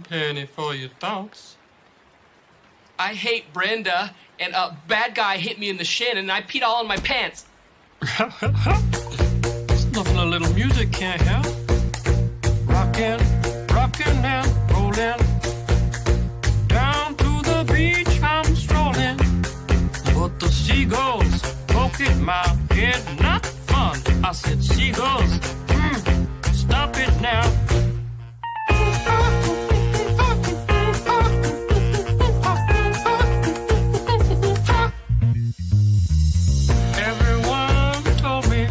Penny for your thoughts. I hate Brenda, and a bad guy hit me in the shin, and I peed all in my pants. There's nothing a little music can't help. Rockin', rockin' and rollin'. Down to the beach I'm strolling. But the seagulls poke at my head, not fun. I said, seagulls, stop it now. Everyone told me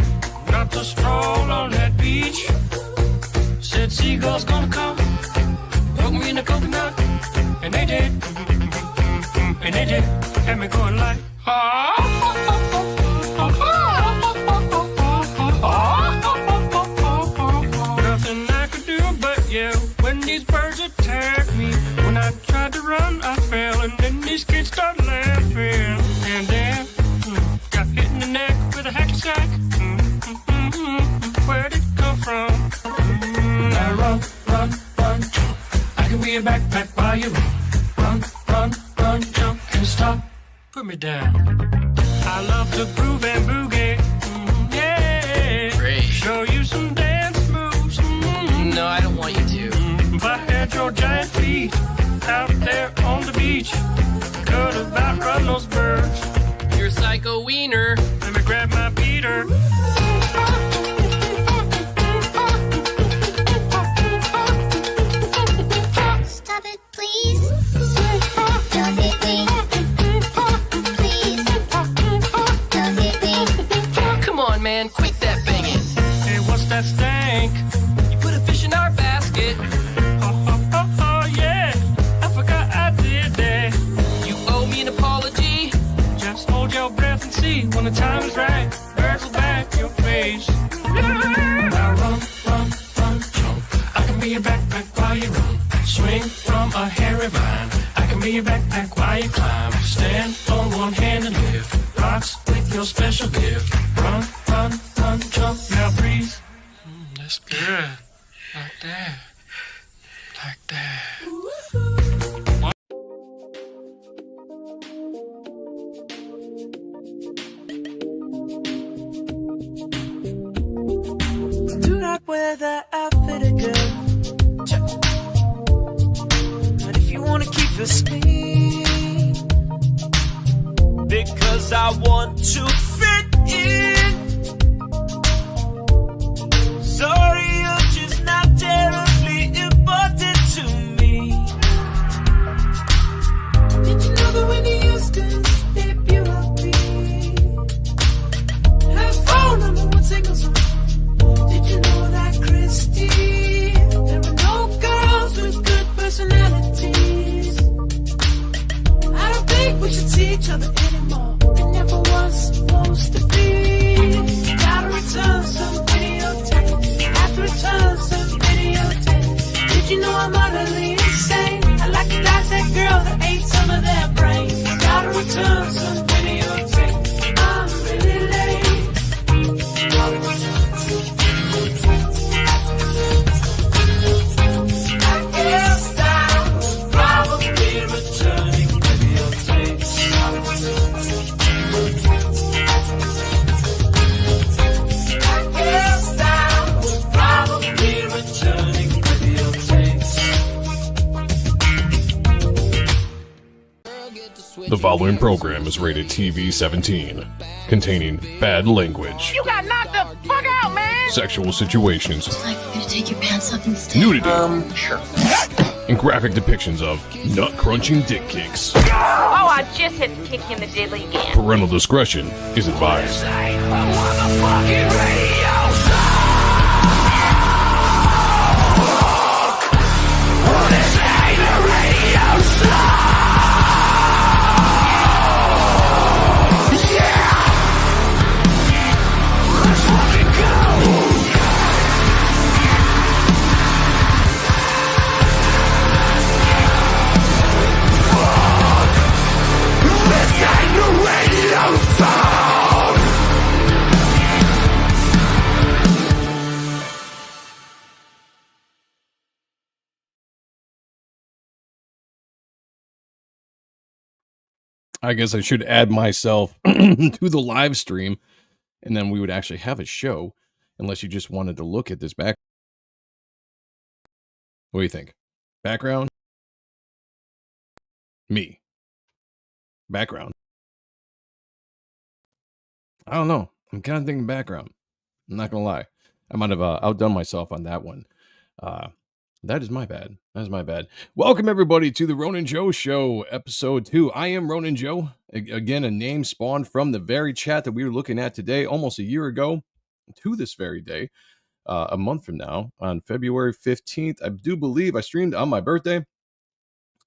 not to stroll on that beach. Said seagulls gonna come, poke me in the coconut, and they did, and they did, had me going like, nothing I could do but yell when these birds attacked me. When I tried to run, I fell, and then these kids started laughing, and then got hit in the neck with a hacky sack. Where'd it come from? Now run, run, run, jump. I can be a backpack while you run. Run, run, run, jump, and stop. Put me down. I love to groove and boogie. Yeah. Great. Show you some dance moves. No, I don't want you to. If I had your giant feet out there on the beach, could have outrun those birds. You're a psycho wiener. Let me grab my beater. Stop it, please. Don't hit me. Please. Don't hit me. Come on, man, quit that banging. Hey, what's that stank? You put a fish in our basket. Oh, yeah. I forgot I did that. You owe me an apology. Just hold your breath and see when the time is right. Birds will back your face. Now run, run, run, jump. I can be your backpack while you run. Swing from a hairy vine. I can be your backpack while you climb. Stand on one hand and lift rocks with your special gift. Run, run, run, jump. Now breathe. That's good. Like that. Like that. Do not wear that outfit again. And if you wanna keep it sweet, because I want to fit in. Sorry, you're just not terribly important to me. Did you know that when you used to debut of me, have phone number one singles on? Did you know that, Christy, there are no girls with good personalities? I don't think we should see each other anymore. It never was supposed to be. Gotta return some videotapes. Have to return some videotapes. Did you know I'm utterly insane? I like to dissect girls that ate some of their brains. Gotta return some videotapes. I'm really late. Gotta return. The following program is rated TV-17, containing bad language. You got knocked the fuck out, man! Sexual situations. Like, you're gonna take your pants off instead. Nudity. Sure. And graphic depictions of nut-crunching dick kicks. Oh, I just had to kick you in the diddly again. Parental discretion is advised. I guess I should add myself to the live stream, and then we would actually have a show, unless you just wanted to look at this back. What do you think? Background? Me. Background. I don't know. I'm kind of thinking background. I'm not going to lie. I might have outdone myself on that one. That is my bad. That is my bad. Welcome, everybody, to the Ronin Joe Show, episode 2. I am Ronin Joe. Again, a name spawned from the very chat that we were looking at today, almost a year ago, to this very day, a month from now, on February 15th. I do believe I streamed on my birthday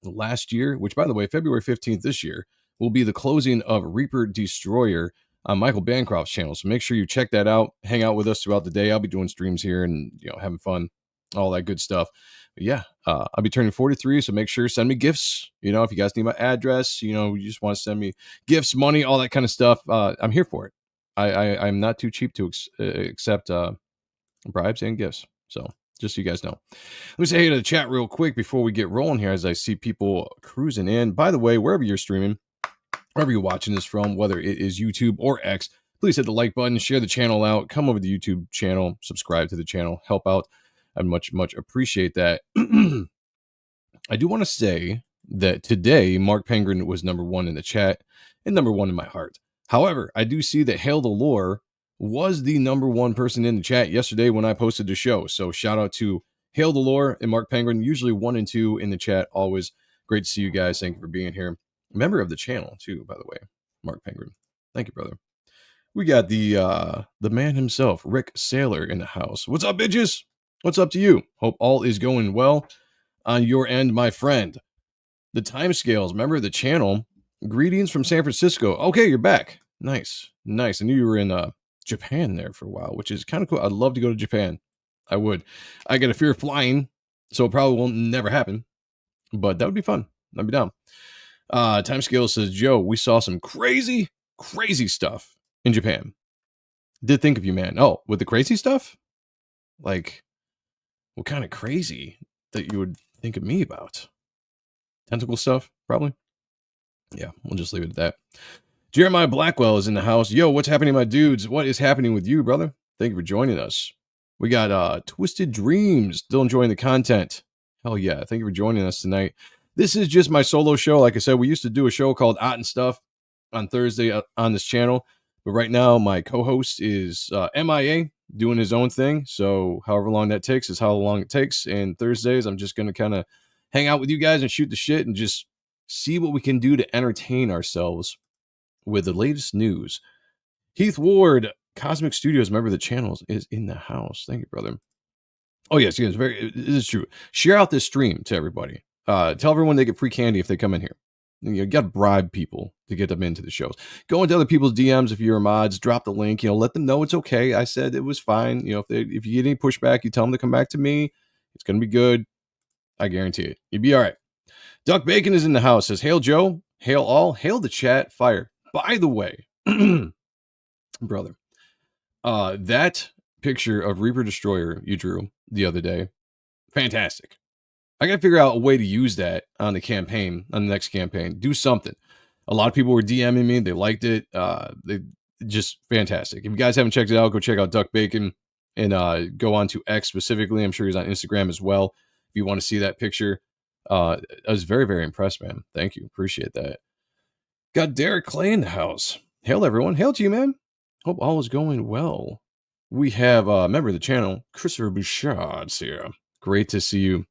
last year, which, by the way, February 15th this year will be the closing of Reaper Destroyer on Michael Bancroft's channel. So make sure you check that out. Hang out with us throughout the day. I'll be doing streams here and, having fun, all that good stuff. But yeah, I'll be turning 43, so make sure send me gifts. If you guys need my address, you just want to send me gifts, money, all that kind of stuff. I'm here for it. I'm not too cheap to accept bribes and gifts. So just so you guys know. Let me say hey to the chat real quick before we get rolling here, as I see people cruising in. By the way, wherever you're streaming, wherever you're watching this from, whether it is YouTube or X, please hit the like button, share the channel out, come over to the YouTube channel, subscribe to the channel, help out. I much appreciate that. I do want to say that today, Mark Penguin was number 1 in the chat and number 1 in my heart. However, I do see that Hail the Lore was the number 1 person in the chat yesterday when I posted the show. So shout out to Hail the Lore and Mark Penguin, usually 1 and 2 in the chat. Always great to see you guys. Thank you for being here. Member of the channel too, by the way, Mark Penguin. Thank you, brother. We got the man himself, Rick Saylor, in the house. What's up, bitches? What's up to you? Hope all is going well on your end, my friend. The Timescales, member of the channel. Greetings from San Francisco. Okay, you're back. Nice. I knew you were in Japan there for a while, which is kind of cool. I'd love to go to Japan. I would. I get a fear of flying, so it probably won't never happen. But that would be fun. I'd be down. Timescale says, Joe, we saw some crazy stuff in Japan. Did think of you, man. Oh, with the crazy stuff? Like, what kind of crazy that you would think of me about? Tentacle stuff, probably. Yeah, we'll just leave it at that. Jeremiah Blackwell is in the house. Yo, what's happening, my dudes? What is happening with you, brother? Thank you for joining us. We got Twisted Dreams, still enjoying the content. Hell yeah, thank you for joining us tonight. This is just my solo show. Like I said, we used to do a show called Ott and Stuff on Thursday on this channel. But right now, my co-host is MIA, doing his own thing. So however long that takes is how long it takes. And Thursdays, I'm just going to kind of hang out with you guys and shoot the shit and just see what we can do to entertain ourselves with the latest news. Heath Ward, Cosmic Studios, member of the channels, is in the house. Thank you, brother. Oh, yes, it is true. Share out this stream to everybody. Tell everyone they get free candy if they come in here. You got to bribe people to get them into the shows. Go into other people's DMs if you're mods. Drop the link. Let them know it's okay. I said it was fine. If you get any pushback, you tell them to come back to me. It's gonna be good. I guarantee it. You'll be all right. Duck Bacon is in the house. Says, "Hail Joe. Hail all. Hail the chat. Fire." By the way, brother, that picture of Reaper Destroyer you drew the other day, fantastic. I got to figure out a way to use that on the campaign, on the next campaign. Do something. A lot of people were DMing me. They liked it. They just fantastic. If you guys haven't checked it out, go check out Duck Bacon and go on to X specifically. I'm sure he's on Instagram as well. If you want to see that picture, I was very, very impressed, man. Thank you. Appreciate that. Got Derek Clay in the house. Hail, everyone. Hail to you, man. Hope all is going well. We have a member of the channel, Christopher Bouchard's here. Great to see you.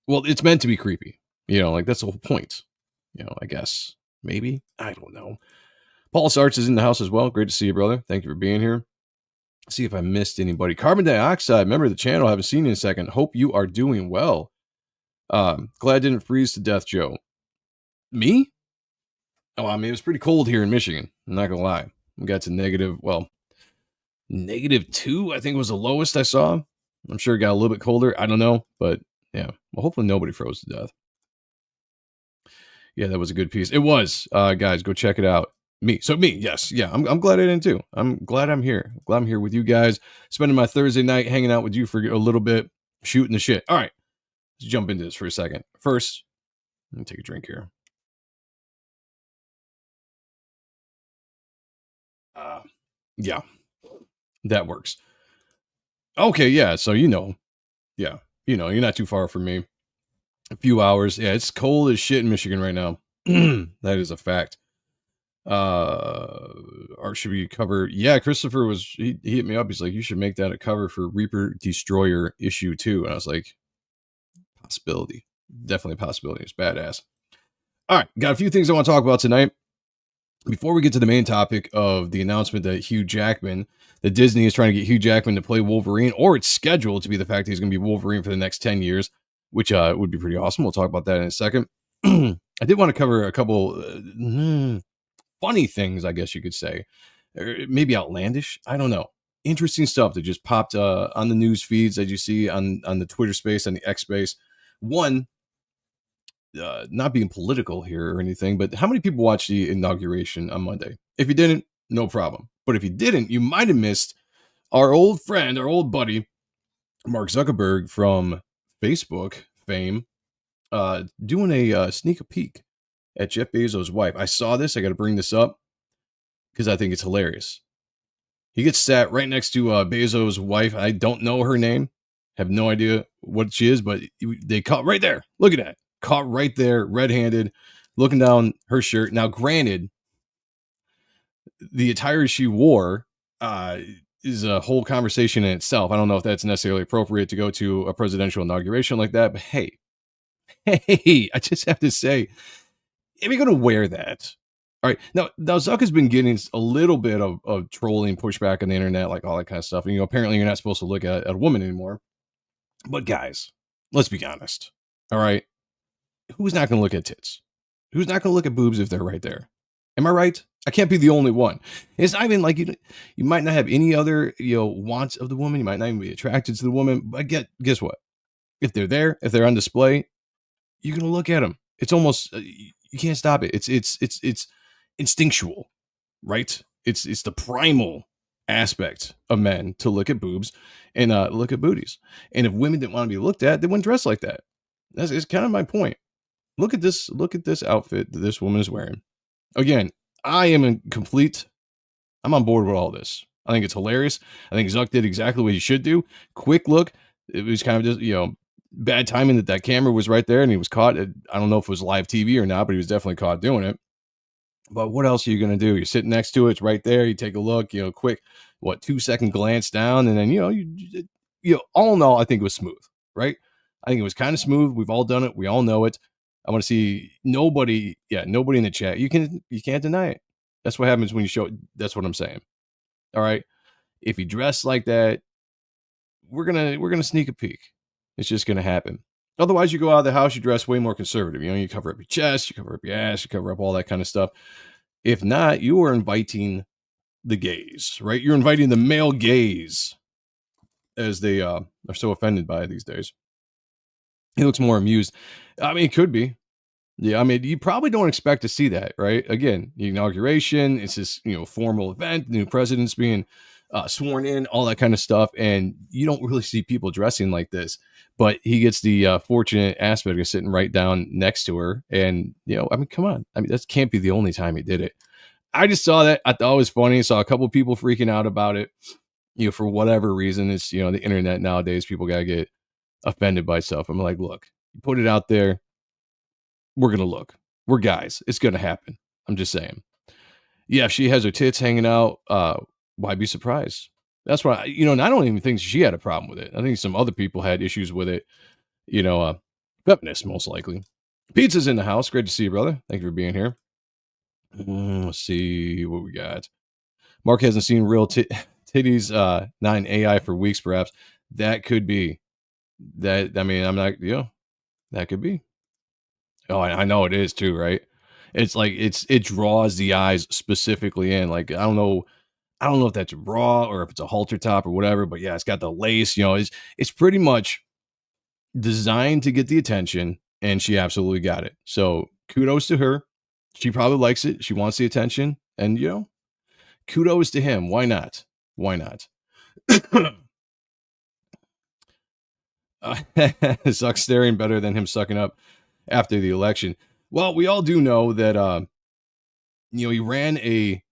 Well, it's meant to be creepy. That's the whole point. I guess. Maybe. I don't know. Paul Sarts is in the house as well. Great to see you, brother. Thank you for being here. See if I missed anybody. Carbon Dioxide, member of the channel. Haven't seen you in a second. Hope you are doing well. Glad I didn't freeze to death, Joe. Me? Oh, I mean, it was pretty cold here in Michigan. I'm not going to lie. We got to -2, I think was the lowest I saw. I'm sure it got a little bit colder. I don't know, but yeah. Well, hopefully nobody froze to death. Yeah, that was a good piece. It was. Guys, go check it out. Me. Yes. Yeah, I'm glad I didn't too. I'm glad I'm here. Glad I'm here with you guys, spending my Thursday night hanging out with you for a little bit, shooting the shit. All right, let's jump into this for a second. First, let me take a drink here. Yeah, that works. Okay, yeah. So yeah, you're not too far from me. A few hours. Yeah, it's cold as shit in Michigan right now. That is a fact. Or should we cover? Yeah, Christopher he hit me up. He's like, you should make that a cover for Reaper Destroyer issue 2. And I was like, possibility, definitely a possibility. It's badass. All right, got a few things I want to talk about tonight. Before we get to the main topic of the announcement that Disney is trying to get Hugh Jackman to play Wolverine, or it's scheduled to be the fact that he's going to be Wolverine for the next 10 years, which would be pretty awesome. We'll talk about that in a second. I did want to cover a couple funny things, I guess you could say, or maybe outlandish. I don't know. Interesting stuff that just popped on the news feeds that you see on the Twitter space, on the X space. One, not being political here or anything, but how many people watched the inauguration on Monday? If you didn't, no problem. But if you didn't, you might have missed our old friend, our old buddy, Mark Zuckerberg from Facebook fame, doing a sneak peek at Jeff Bezos' wife. I saw this. I got to bring this up because I think it's hilarious. He gets sat right next to Bezos' wife. I don't know her name. Have no idea what she is, but they caught right there. Look at that. Caught right there, red-handed, looking down her shirt. Now, granted, the attire she wore is a whole conversation in itself. I don't know if that's necessarily appropriate to go to a presidential inauguration like that, but hey, I just have to say, if you're going to wear that, all right. Now Zuck has been getting a little bit of trolling pushback on the internet, like all that kind of stuff. And, apparently you're not supposed to look at a woman anymore. But guys, let's be honest. All right. Who's not going to look at tits? Who's not going to look at boobs if they're right there? Am I right? I can't be the only one. It's not even like you might not have any other, wants of the woman. You might not even be attracted to the woman. But guess what? If they're there, if they're on display, you're going to look at them. It's almost, you can't stop it. It's instinctual, right? It's the primal aspect of men to look at boobs and look at booties. And if women didn't want to be looked at, they wouldn't dress like that. That's kind of my point. Look at this outfit that this woman is wearing. Again, I'm on board with all this. I think it's hilarious. I think Zuck did exactly what he should do. Quick look. It was kind of just, bad timing that camera was right there and he was caught. I don't know if it was live TV or not, but he was definitely caught doing it. But what else are you going to do? You're sitting next to it. It's right there. You take a look, quick, 2-second glance down. And then, all in all, I think it was smooth, right? I think it was kind of smooth. We've all done it. We all know it. I want to see nobody in the chat. You can't deny it. That's what happens when you show it. That's what I'm saying. All right. If you dress like that, we're gonna sneak a peek. It's just gonna happen. Otherwise, you go out of the house, you dress way more conservative. You cover up your chest, you cover up your ass, you cover up all that kind of stuff. If not, you are inviting the gays, right? You're inviting the male gaze, as they are so offended by it these days. He looks more amused. I mean, it could be. Yeah, I mean, you probably don't expect to see that, right? Again, the inauguration, it's this, formal event, the new president's being sworn in, all that kind of stuff. And you don't really see people dressing like this. But he gets the fortunate aspect of sitting right down next to her. And, come on. I mean, that can't be the only time he did it. I just saw that. I thought it was funny. I saw a couple of people freaking out about it, for whatever reason. It's, the internet nowadays, people got to get offended by stuff. I'm like, look, you put it out there. We're going to look. We're guys. It's going to happen. I'm just saying. Yeah, if she has her tits hanging out, why be surprised? That's why, and I don't even think she had a problem with it. I think some other people had issues with it. Feminists, most likely. Pizza's in the house. Great to see you, brother. Thank you for being here. Let's see what we got. Mark hasn't seen real titties, not in AI for weeks, perhaps. That could be. That, I mean, I'm not, that could be. Oh, I know it is too, right? It's like it draws the eyes specifically in. Like, I don't know if that's raw or if it's a halter top or whatever, but yeah, it's got the lace, it's pretty much designed to get the attention, and she absolutely got it. So kudos to her. She probably likes it. She wants the attention, and kudos to him. Why not? Zuck staring better than him sucking up after the election. Well, we all do know that, he ran a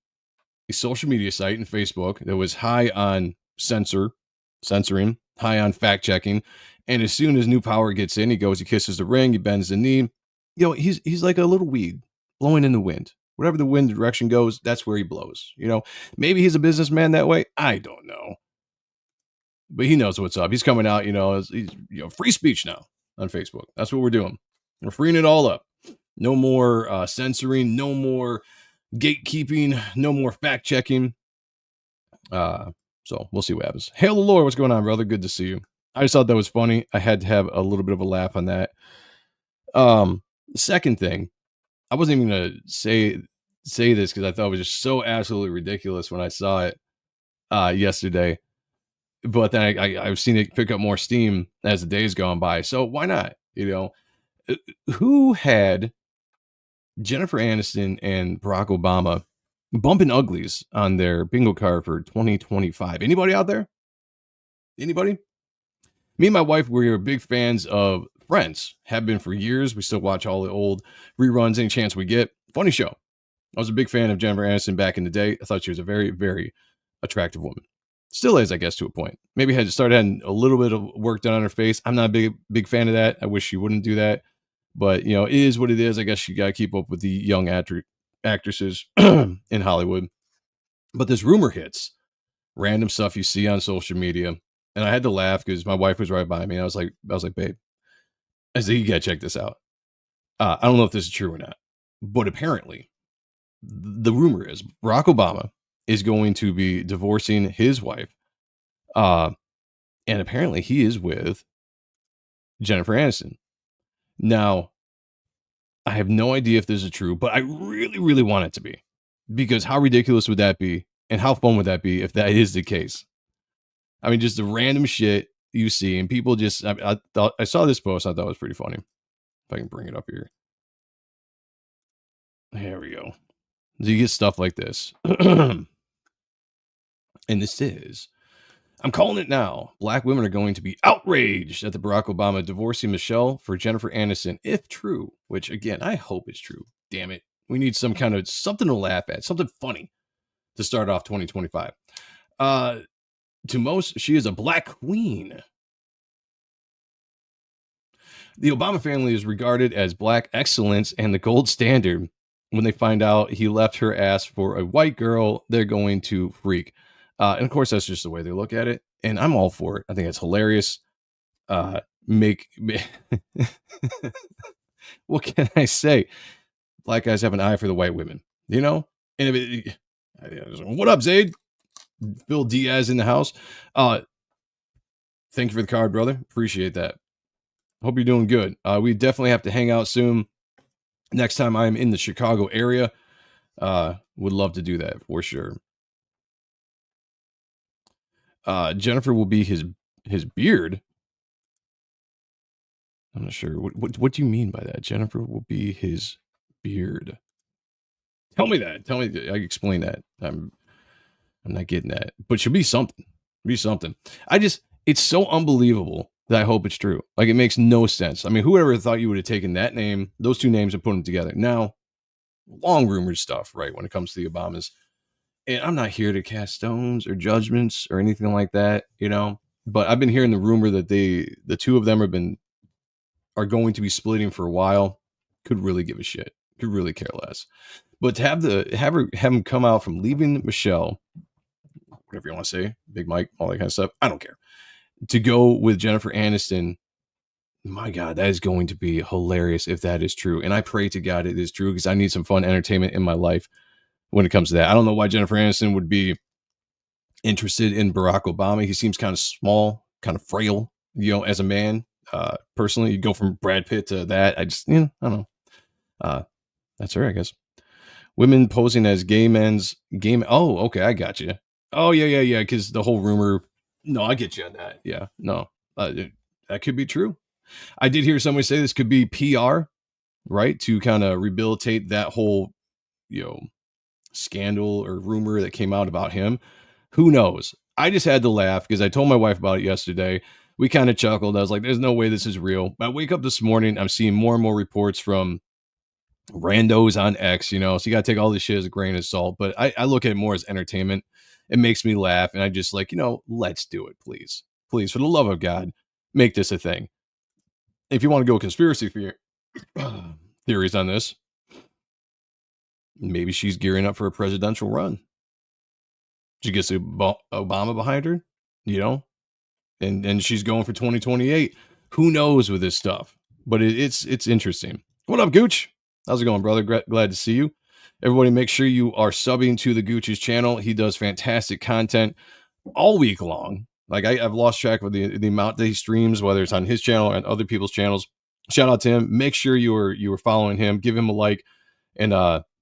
a social media site in Facebook that was high on censoring, high on fact checking. And as soon as new power gets in, he kisses the ring, he bends the knee. He's like a little weed blowing in the wind. Whatever the wind direction goes, that's where he blows. Maybe he's a businessman that way. I don't know. But he knows what's up. He's coming out, he's free speech now on Facebook. That's what we're doing. We're freeing it all up. No more censoring, no more gatekeeping, no more fact checking. So we'll see what happens. Hail the Lord, what's going on, brother? Good to see you. I just thought that was funny. I had to have a little bit of a laugh on that. Second thing, I wasn't even gonna say this because I thought it was just so absolutely ridiculous when I saw it yesterday. But then I've seen it pick up more steam as the days gone by. So why not? Who had Jennifer Aniston and Barack Obama bumping uglies on their bingo card for 2025? Anybody out there? Anybody? Me and my wife, we're big fans of Friends. Have been for years. We still watch all the old reruns any chance we get. Funny show. I was a big fan of Jennifer Aniston back in the day. I thought she was a very, very attractive woman. Still is, I guess, to a point. Maybe had to start having a little bit of work done on her face. I'm not a big fan of that. I wish she wouldn't do that. But, it is what it is. I guess you got to keep up with the young actresses in Hollywood. But this rumor hits. Random stuff you see on social media. And I had to laugh because my wife was right by me. And I was like, babe, I said, you got to check this out. I don't know if this is true or not. But apparently, the rumor is Barack Obama is going to be divorcing his wife. And apparently he is with Jennifer Aniston. Now, I have no idea if this is true, but I really, really want it to be. Because how ridiculous would that be? And how fun would that be if that is the case? I mean, just the random shit you see. And people just, I saw this post. I thought it was pretty funny. If I can bring it up here. There we go. So you get stuff like this. And this is, I'm calling it now. Black women are going to be outraged at the Barack Obama divorcing Michelle for Jennifer Aniston, if true, which again, I hope it's true. Damn it. We need some kind of something to laugh at, something funny to start off 2025. To most, she is a black queen. The Obama family is regarded as black excellence and the gold standard. When they find out he left her ass for a white girl, they're going to freak. And of course, that's just the way they look at it. And I'm all for it. I think it's hilarious. What can I say? Black guys have an eye for the white women, And what up, Zaid? Bill Diaz in the house. Thank you for the card, brother. Appreciate that. Hope you're doing good. We definitely have to hang out soon. Next time I'm in the Chicago area, would love to do that for sure. Jennifer will be his beard. I'm not sure. What do you mean by that? Jennifer will be his beard. Tell me that. Tell me. I explain that. I'm not getting that. But she'll be something. Be something. It's so unbelievable that I hope it's true. Like, it makes no sense. I mean, whoever thought you would have taken that name, those two names, and put them together? Now, long rumored stuff, right, when it comes to the Obamas. And I'm not here to cast stones or judgments or anything like that, But I've been hearing the rumor that the two of them are going to be splitting for a while. Could really give a shit. Could really care less. But to have him come out from leaving Michelle, whatever you want to say, Big Mike, all that kind of stuff, I don't care. To go with Jennifer Aniston, my God, that is going to be hilarious if that is true. And I pray to God it is true, because I need some fun entertainment in my life when it comes to that. I don't know why Jennifer Aniston would be interested in Barack Obama. He seems kind of small, kind of frail, as a man. Personally, you go from Brad Pitt to that. I don't know. That's her, I guess. Women posing as gay men's game. Oh, okay. I got you. Oh, yeah. Because the whole rumor. No, I get you on that. Yeah, no, that could be true. I did hear somebody say this could be PR, right? To kind of rehabilitate that whole, scandal or rumor that came out about him. Who knows? I just had to laugh because I told my wife about it yesterday. We kind of chuckled. I was like, there's no way this is real. I wake up this morning, I'm seeing more and more reports from randos on X, you know, so you got to take all this shit as a grain of salt. But I look at it more as entertainment. It makes me laugh. And I just like, you know, let's do it, please. Please, for the love of God, make this a thing. If you want to go conspiracy theories on this, maybe she's gearing up for a presidential run. She gets Obama behind her, you know, and she's going for 2028. Who knows with this stuff? But it's interesting. What up, Gooch? How's it going, brother? Glad to see you. Everybody, make sure you are subbing to the Gooch's channel. He does fantastic content all week long. Like I've lost track of the amount that he streams, whether it's on his channel and other people's channels. Shout out to him. Make sure you are following him. Give him a like, and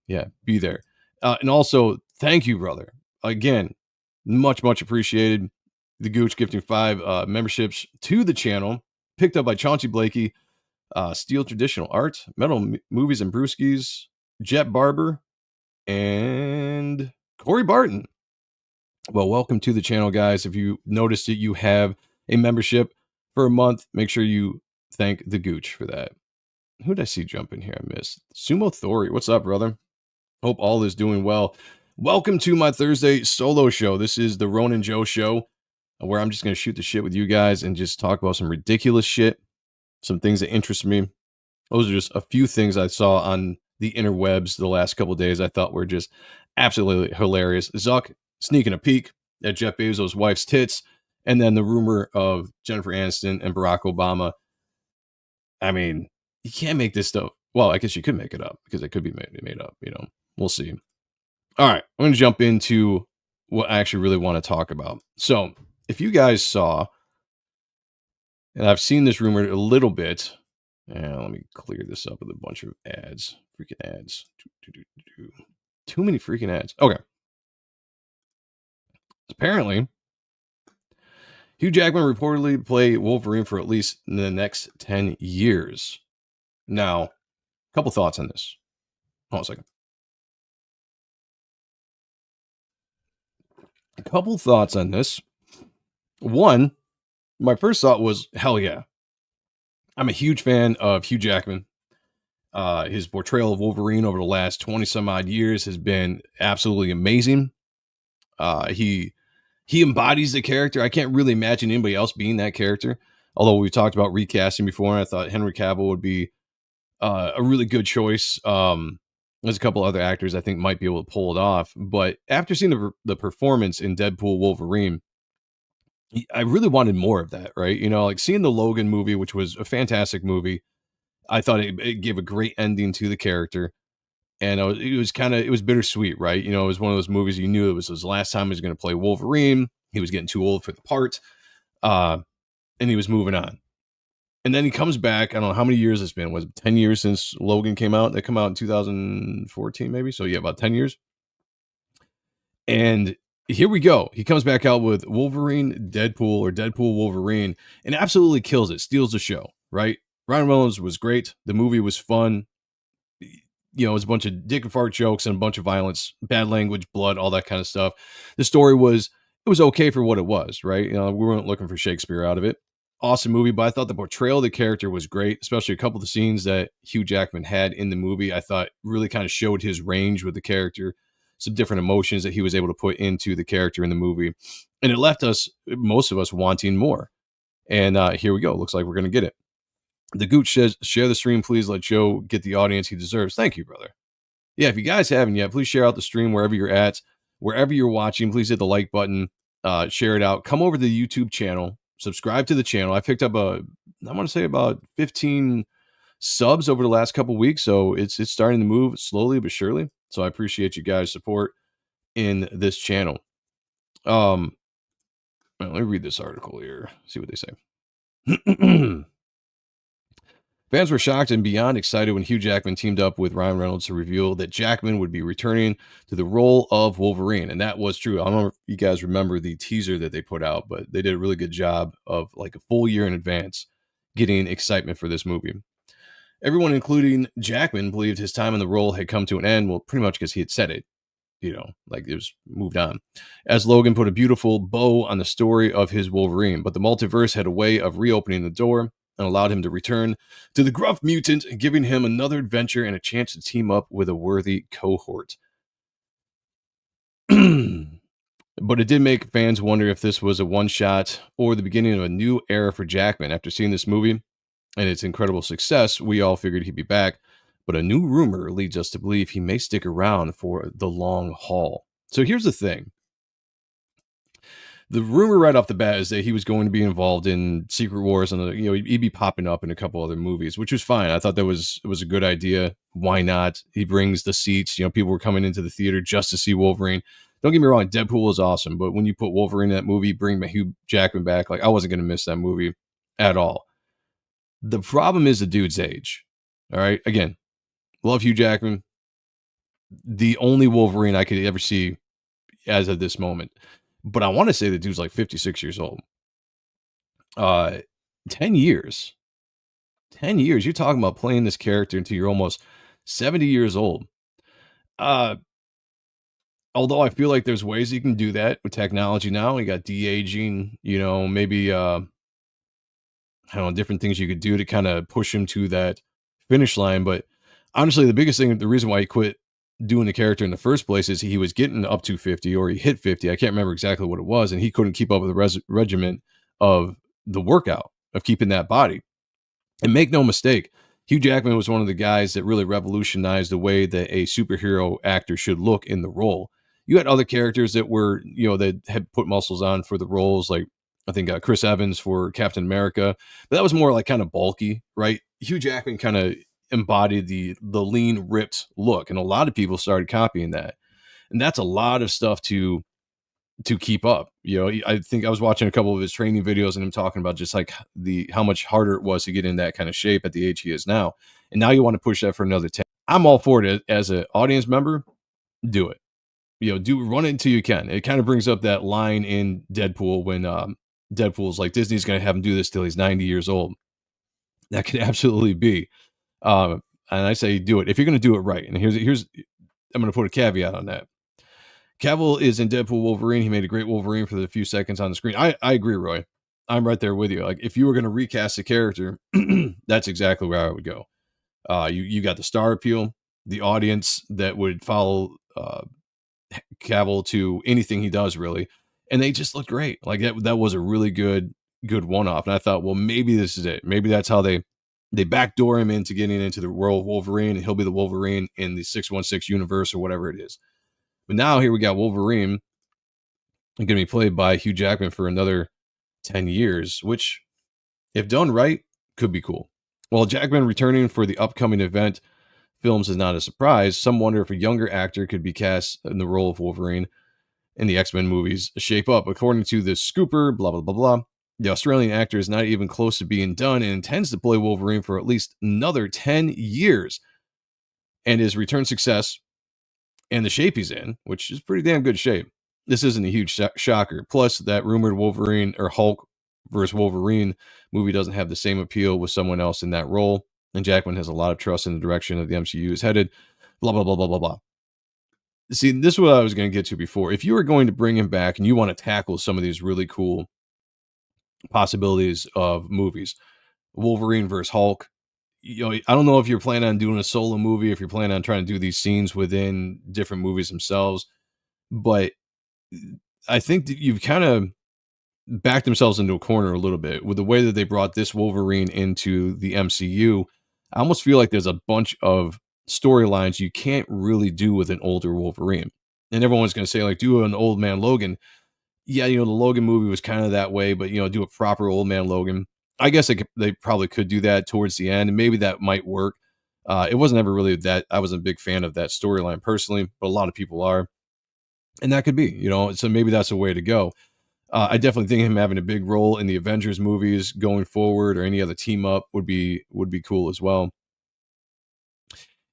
yeah, be there. And also, thank you, brother. Again, much appreciated. The Gooch gifting 5 memberships to the channel, picked up by Chauncey Blakey, Steel Traditional Art, Metal Movies and Brewskis, Jet Barber, and Corey Barton. Well, welcome to the channel, guys. If you noticed that you have a membership for a month, make sure you thank the Gooch for that. Who did I see jump in here? I missed. Sumo Thori. What's up, brother? Hope all is doing well. Welcome to my Thursday solo show. This is the Ronin Joe show, where I'm just going to shoot the shit with you guys and just talk about some ridiculous shit, some things that interest me. Those are just a few things I saw on the interwebs the last couple of days I thought were just absolutely hilarious. Zuck sneaking a peek at Jeff Bezos' wife's tits, and then the rumor of Jennifer Aniston and Barack Obama. I mean, you can't make this stuff. Well, I guess you could make it up because it could be made up, you know. We'll see. All right, I'm going to jump into what I actually really want to talk about. So, if you guys saw, and I've seen this rumor a little bit, and let me clear this up with a bunch of ads. Freaking ads. Too many freaking ads. Okay. Apparently, Hugh Jackman reportedly play Wolverine for at least the next 10 years. Now, a couple thoughts on this. Hold on a second. A couple thoughts on this. One, my first thought was, hell yeah. I'm a huge fan of Hugh Jackman. His portrayal of Wolverine over the last 20 some odd years has been absolutely amazing. He embodies the character. I can't really imagine anybody else being that character. Although we've talked about recasting before, and I thought Henry Cavill would be a really good choice. There's a couple other actors I think might be able to pull it off. But after seeing the performance in Deadpool Wolverine, I really wanted more of that, right? You know, like seeing the Logan movie, which was a fantastic movie. I thought it gave a great ending to the character. And it was bittersweet, right? You know, it was one of those movies you knew it was his last time he was going to play Wolverine. He was getting too old for the part. And he was moving on. And then he comes back. I don't know how many years it's been. Was it 10 years since Logan came out? They come out in 2014, maybe. So yeah, about 10 years. And here we go. He comes back out with Wolverine, Deadpool, or Deadpool Wolverine, and absolutely kills it. Steals the show, right? Ryan Reynolds was great. The movie was fun. You know, it was a bunch of dick and fart jokes and a bunch of violence, bad language, blood, all that kind of stuff. The story was okay for what it was, right? You know, we weren't looking for Shakespeare out of it. Awesome movie, but I thought the portrayal of the character was great, especially a couple of the scenes that Hugh Jackman had in the movie. I thought really kind of showed his range with the character, some different emotions that he was able to put into the character in the movie. And it left us, most of us, wanting more. And here we go. Looks like we're going to get it. The Gooch says, share the stream, please. Let Joe get the audience he deserves. Thank you, brother. Yeah, if you guys haven't yet, please share out the stream wherever you're at. Wherever you're watching, please hit the like button. Share it out. Come over to the YouTube channel. Subscribe to the channel. I picked up I want to say about 15 subs over the last couple weeks. So it's starting to move slowly but surely. So I appreciate you guys' support in this channel. Well, let me read this article here. See what they say. Fans were shocked and beyond excited when Hugh Jackman teamed up with Ryan Reynolds to reveal that Jackman would be returning to the role of Wolverine. And that was true. I don't know if you guys remember the teaser that they put out, but they did a really good job of like a full year in advance getting excitement for this movie. Everyone, including Jackman, believed his time in the role had come to an end. Well, pretty much because he had said it, you know, like it was moved on. As Logan put a beautiful bow on the story of his Wolverine. But the multiverse had a way of reopening the door. and allowed him to return to the gruff mutant, giving him another adventure and a chance to team up with a worthy cohort. But it did make fans wonder if this was a one-shot or the beginning of a new era for Jackman. After seeing this movie and its incredible success, we all figured he'd be back. But a new rumor leads us to believe he may stick around for the long haul. So here's the thing. The rumor right off the bat is that he was going to be involved in Secret Wars, and he'd be popping up in a couple other movies, which was fine. I thought that was a good idea. Why not? He brings the seats. People were coming into the theater just to see Wolverine. Don't get me wrong, Deadpool is awesome, but when you put Wolverine in that movie, bring Hugh Jackman back, I wasn't going to miss that movie at all. The problem is the dude's age. All right, again, love Hugh Jackman. The only Wolverine I could ever see as of this moment. But I want to say the dude's 56 years old. 10 years. 10 years. You're talking about playing this character until you're almost 70 years old. Although I feel like there's ways you can do that with technology now. You got de-aging, maybe, I don't know, different things you could do to kind of push him to that finish line. But honestly, the biggest thing, the reason why he quit doing the character in the first place is he was getting up to 50 or he hit 50. I can't remember exactly what it was. And he couldn't keep up with the regimen of the workout of keeping that body. And make no mistake, Hugh Jackman was one of the guys that really revolutionized the way that a superhero actor should look in the role. You had other characters that were, that had put muscles on for the roles, like I think Chris Evans for Captain America, but that was more kind of bulky, right? Hugh Jackman kind of embodied the lean, ripped look, and a lot of people started copying that, and that's a lot of stuff to keep up. I think I was watching a couple of his training videos and him talking about just how much harder it was to get in that kind of shape at the age he is now, and now you want to push that for another 10. I'm all for it as an audience member. Do it. Run it until you can. It kind of brings up that line in Deadpool when Deadpool's like, Disney's going to have him do this till he's 90 years old. That could absolutely be. And I say do it if you're going to do it right. And here's I'm going to put a caveat on that. Cavill is in Deadpool Wolverine. He made a great Wolverine for the few seconds on the screen. I agree, Roy. I'm right there with you. If you were going to recast the character, that's exactly where I would go. You got the star appeal, the audience that would follow Cavill to anything he does, really, and they just look great. That was a really good one-off. And I thought, well, maybe this is it. Maybe that's how they backdoor him into getting into the world of Wolverine, and he'll be the Wolverine in the 616 universe or whatever it is. But now here we got Wolverine going to be played by Hugh Jackman for another 10 years, which, if done right, could be cool. While Jackman returning for the upcoming event films is not a surprise, some wonder if a younger actor could be cast in the role of Wolverine in the X-Men movies shape up. According to the Scooper, blah, blah, blah, blah, the Australian actor is not even close to being done and intends to play Wolverine for at least another 10 years. And his return success and the shape he's in, which is pretty damn good shape, this isn't a huge shocker. Plus, that rumored Wolverine or Hulk versus Wolverine movie doesn't have the same appeal with someone else in that role. And Jackman has a lot of trust in the direction that the MCU is headed. Blah, blah, blah, blah, blah, blah. See, this is what I was going to get to before. If you were going to bring him back and you want to tackle some of these really cool possibilities of movies, Wolverine versus Hulk, I don't know if you're planning on doing a solo movie, if you're planning on trying to do these scenes within different movies themselves, but I think that you've kind of backed themselves into a corner a little bit with the way that they brought this Wolverine into the MCU. I almost feel like there's a bunch of storylines you can't really do with an older Wolverine. And everyone's going to say, do an old man Logan. Yeah, the Logan movie was kind of that way, but, do a proper old man Logan. I guess they probably could do that towards the end, and maybe that might work. It wasn't ever really that. I wasn't a big fan of that storyline personally, but a lot of people are. And that could be, so maybe that's a way to go. I definitely think him having a big role in the Avengers movies going forward or any other team up would be cool as well.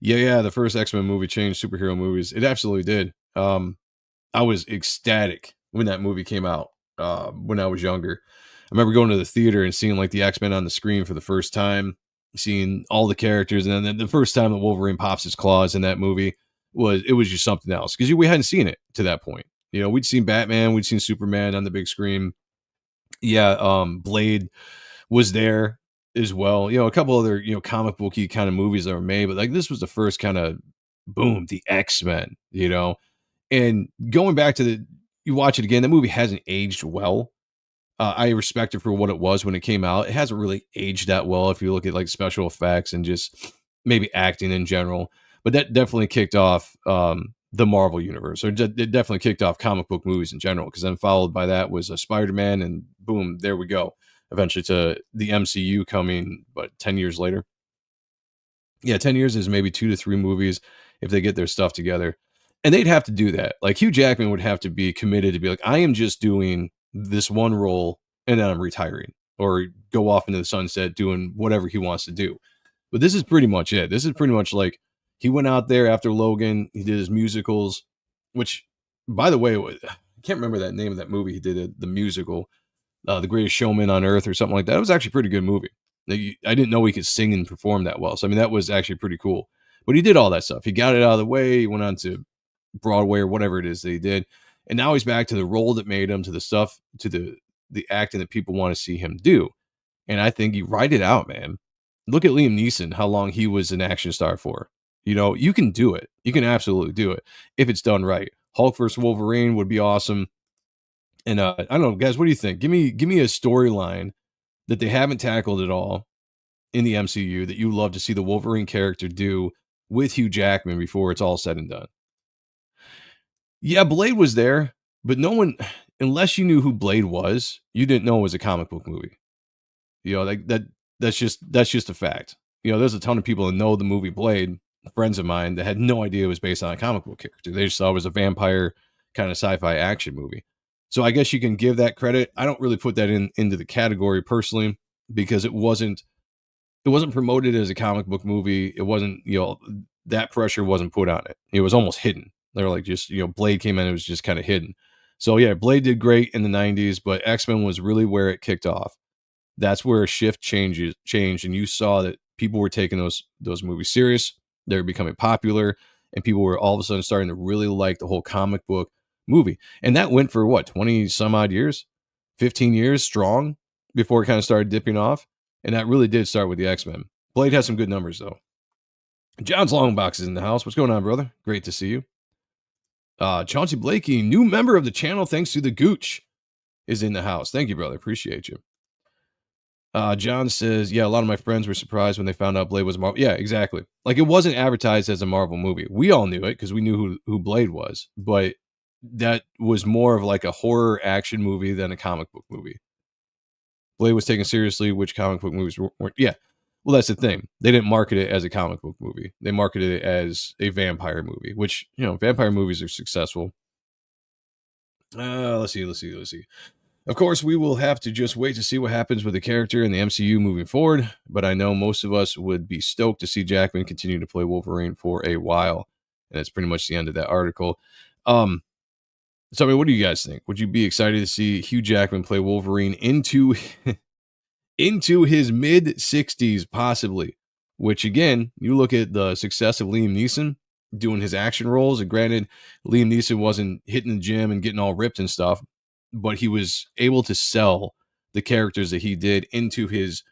Yeah, the first X-Men movie changed superhero movies. It absolutely did. I was ecstatic when that movie came out when I was younger. I remember going to the theater and seeing the X-Men on the screen for the first time, seeing all the characters, and then the first time that Wolverine pops his claws in that movie was just something else because we hadn't seen it to that point. We'd seen Batman, we'd seen Superman on the big screen. Yeah, Blade was there. as well. A couple other, comic booky kind of movies that were made, but like this was the first kind of boom, the X-Men, and going back to you watch it again, the movie hasn't aged well. I respect it for what it was when it came out. It hasn't really aged that well if you look at like special effects and just maybe acting in general. But that definitely kicked off the Marvel universe, or it definitely kicked off comic book movies in general. Because then followed by that was a Spider-Man, and boom, there we go. Eventually to the MCU coming, 10 years later. Yeah, 10 years is maybe 2 to 3 movies if they get their stuff together. And they'd have to do that. Like Hugh Jackman would have to be committed to be like, I am just doing this one role and then I'm retiring, or go off into the sunset doing whatever he wants to do. But this is pretty much it. This is pretty much like he went out there after Logan. He did his musicals, which, by the way, I can't remember that name of that movie. He did the musical, The Greatest Showman on Earth or something like that. It was actually a pretty good movie. I didn't know he could sing and perform that well. So, I mean, that was actually pretty cool. But he did all that stuff. He got it out of the way. He went on to Broadway or whatever it is that he did. And now he's back to the role that made him, to the stuff, to the acting that people want to see him do. And I think you write it out, man. Look at Liam Neeson, how long he was an action star for. You can do it. You can absolutely do it if it's done right. Hulk vs. Wolverine would be awesome. And I don't know, guys, what do you think? Give me a storyline that they haven't tackled at all in the MCU that you love to see the Wolverine character do with Hugh Jackman before it's all said and done. Yeah, Blade was there, but no one, unless you knew who Blade was, you didn't know it was a comic book movie. That's just a fact. There's a ton of people that know the movie Blade, friends of mine, that had no idea it was based on a comic book character. They just thought it was a vampire kind of sci-fi action movie. So I guess you can give that credit. I don't really put that into the category personally, because it wasn't promoted as a comic book movie. It wasn't, that pressure wasn't put on it. It was almost hidden. They were like, just, Blade came in, it was just kind of hidden. So yeah, Blade did great in the 90s, but X-Men was really where it kicked off. That's where a shift changed, and you saw that people were taking those movies serious. They were becoming popular, and people were all of a sudden starting to really like the whole comic book movie. And that went for 20 some odd years, 15 years strong before it kind of started dipping off. And that really did start with the X-Men. Blade has some good numbers though. John's Longbox is in the house. What's going on, brother? Great to see you. Chauncey Blakey, new member of the channel, thanks to the Gooch, is in the house. Thank you, brother. Appreciate you. John says, yeah, a lot of my friends were surprised when they found out Blade was Marvel. Yeah, exactly. Like, it wasn't advertised as a Marvel movie. We all knew it because we knew who Blade was, but that was more of like a horror action movie than a comic book movie. Blade was taken seriously, which comic book movies weren't. Yeah. Well, that's the thing. They didn't market it as a comic book movie. They marketed it as a vampire movie, which, vampire movies are successful. Let's see. Of course, we will have to just wait to see what happens with the character in the MCU moving forward, but I know most of us would be stoked to see Jackman continue to play Wolverine for a while. And that's pretty much the end of that article. So, I mean, what do you guys think? Would you be excited to see Hugh Jackman play Wolverine into his mid-60s, possibly? Which, again, you look at the success of Liam Neeson doing his action roles, and granted, Liam Neeson wasn't hitting the gym and getting all ripped and stuff, but he was able to sell the characters that he did into his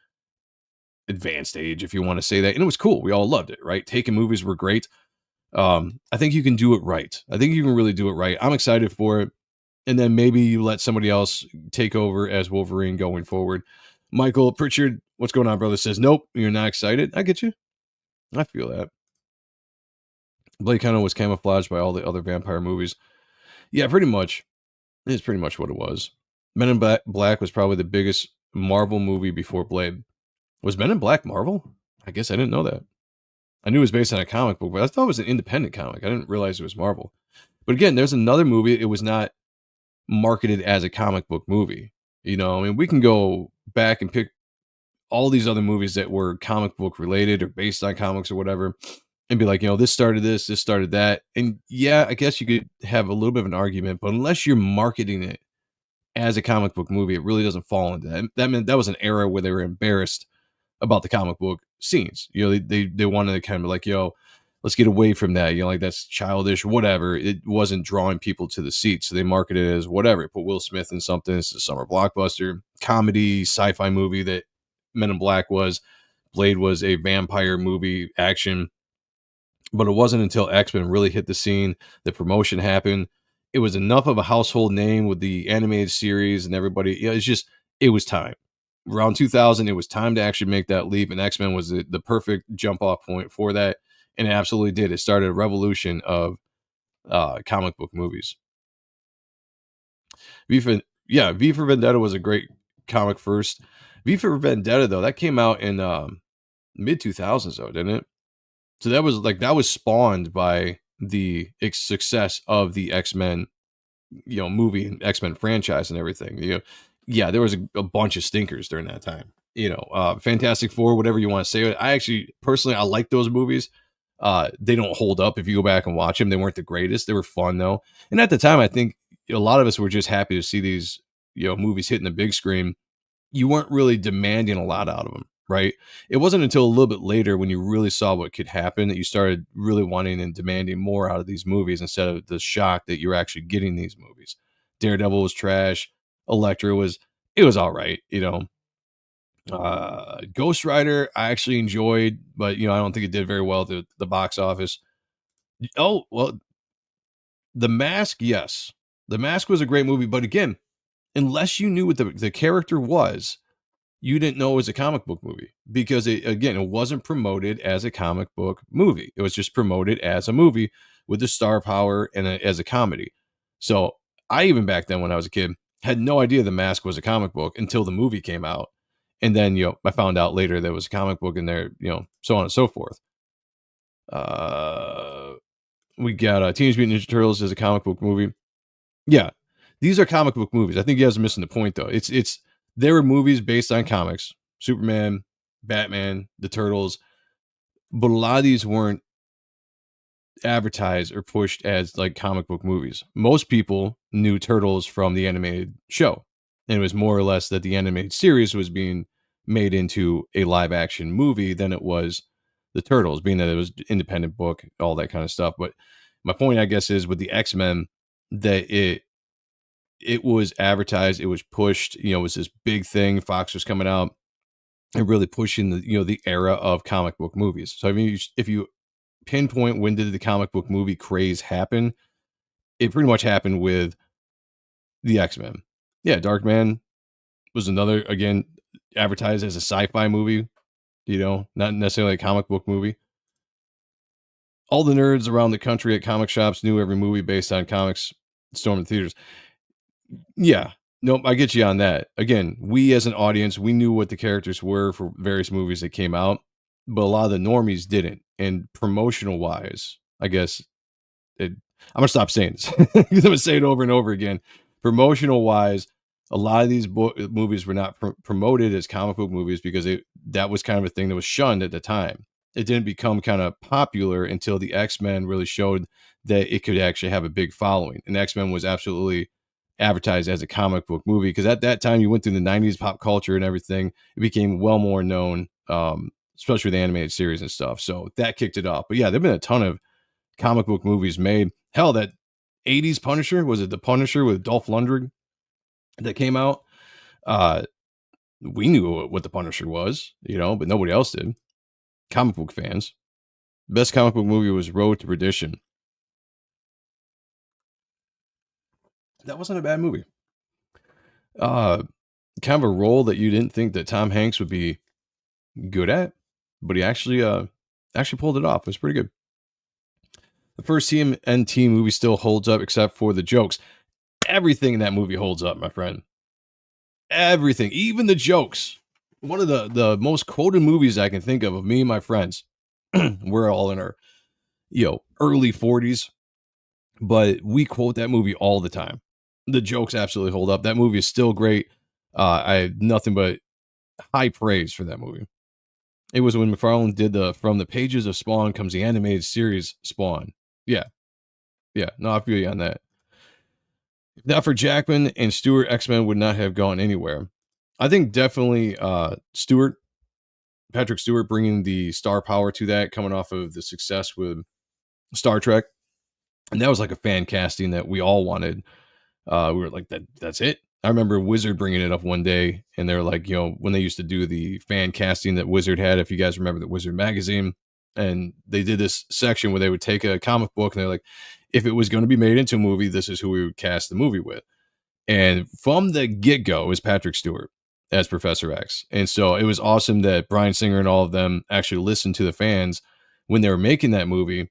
advanced age, if you want to say that. And it was cool. We all loved it, right? Taken movies were great. I think you can do it right. I think you can really do it right. I'm excited for it. And then maybe you let somebody else take over as Wolverine going forward. Michael Pritchard, what's going on, brother? Says, nope, you're not excited. I get you. I feel that. Blade kind of was camouflaged by all the other vampire movies. Yeah, pretty much. It's pretty much what it was. Men in Black was probably the biggest Marvel movie before Blade. Was Men in Black Marvel? I guess I didn't know that. I knew it was based on a comic book, but I thought it was an independent comic. I didn't realize it was Marvel. But again, there's another movie. It was not marketed as a comic book movie. I mean, we can go back and pick all these other movies that were comic book related or based on comics or whatever, and be like, this started this started that. And yeah, I guess you could have a little bit of an argument, but unless you're marketing it as a comic book movie, it really doesn't fall into that. That meant that was an era where they were embarrassed about the comic book scenes. They wanted to kind of be like, let's get away from that. Like, that's childish, whatever. It wasn't drawing people to the seats. So they marketed it as whatever. Put Will Smith in something. It's a summer blockbuster, comedy, sci-fi movie that Men in Black was. Blade was a vampire movie action. But it wasn't until X-Men really hit the scene, the promotion happened. It was enough of a household name with the animated series and everybody. It was time. Around 2000, it was time to actually make that leap, and X-Men was the perfect jump-off point for that, and it absolutely did. It started a revolution of comic book movies. V for Vendetta was a great comic first. V for Vendetta, though, that came out in mid-2000s, though, didn't it? So that was spawned by the success of the X-Men, movie and X-Men franchise and everything. There was a bunch of stinkers during that time. Fantastic Four, whatever you want to say. I actually, personally, I like those movies. They don't hold up if you go back and watch them. They weren't the greatest. They were fun, though. And at the time, I think a lot of us were just happy to see these, movies hitting the big screen. You weren't really demanding a lot out of them, right? It wasn't until a little bit later when you really saw what could happen that you started really wanting and demanding more out of these movies instead of the shock that you're actually getting these movies. Daredevil was trash. Elektra was all right, Ghost Rider I actually enjoyed, but I don't think it did very well at the box office. Oh, well, The Mask, yes. The Mask was a great movie, but again, unless you knew what the character was, you didn't know it was a comic book movie because it wasn't promoted as a comic book movie. It was just promoted as a movie with the star power and as a comedy. So I, even back then when I was a kid, had no idea The Mask was a comic book until the movie came out. And then, I found out later there was a comic book in there, so on and so forth. We got Teenage Mutant Ninja Turtles as a comic book movie. Yeah, these are comic book movies. I think you guys are missing the point, though. There were movies based on comics, Superman, Batman, the Turtles, but a lot of these weren't advertised or pushed as like comic book movies. Most people knew Turtles from the animated show, and it was more or less that the animated series was being made into a live action movie than it was the Turtles, being that it was independent book, all that kind of stuff. But my point, I guess, is with the X-Men that it was advertised, it was pushed, it was this big thing. Fox was coming out and really pushing the era of comic book movies. So I mean, if you pinpoint when did the comic book movie craze happen, it pretty much happened with the X-Men. Yeah, Darkman was another, again, advertised as a sci-fi movie, not necessarily a comic book movie. All the nerds around the country at comic shops knew every movie based on comics stormed the theaters. Yeah, nope, I get you on that. Again, we as an audience, we knew what the characters were for various movies that came out, but a lot of the normies didn't. And promotional wise, I guess, I'm going to stop saying this because I'm going to say it over and over again. Promotional wise, a lot of these movies were not promoted as comic book movies because that was kind of a thing that was shunned at the time. It didn't become kind of popular until the X-Men really showed that it could actually have a big following. And X-Men was absolutely advertised as a comic book movie because at that time you went through the 90s pop culture and everything. It became well more known, especially with the animated series and stuff. So that kicked it off. But yeah, there've been a ton of comic book movies made. Hell, that 80s Punisher, was it the Punisher with Dolph Lundgren that came out? We knew what the Punisher was, but nobody else did. Comic book fans. Best comic book movie was Road to Perdition. That wasn't a bad movie. Kind of a role that you didn't think that Tom Hanks would be good at, but he actually pulled it off. It was pretty good. The first TMNT movie still holds up except for the jokes. Everything in that movie holds up, my friend. Everything, even the jokes. One of the most quoted movies I can think of me and my friends. We're all in our early 40s, but we quote that movie all the time. The jokes absolutely hold up. That movie is still great. I have nothing but high praise for that movie. It was when McFarlane did From the Pages of Spawn Comes the Animated Series Spawn. Yeah. No, I feel you on that. If not for Jackman and Stewart, X-Men would not have gone anywhere. I think definitely Patrick Stewart bringing the star power to that, coming off of the success with Star Trek. And that was like a fan casting that we all wanted. We were like, that's it. I remember Wizard bringing it up one day, and they're like, when they used to do the fan casting that Wizard had, if you guys remember the Wizard magazine, and they did this section where they would take a comic book and they're like, if it was going to be made into a movie, this is who we would cast the movie with. And from the get-go, it was Patrick Stewart as Professor X. And so it was awesome that Bryan Singer and all of them actually listened to the fans when they were making that movie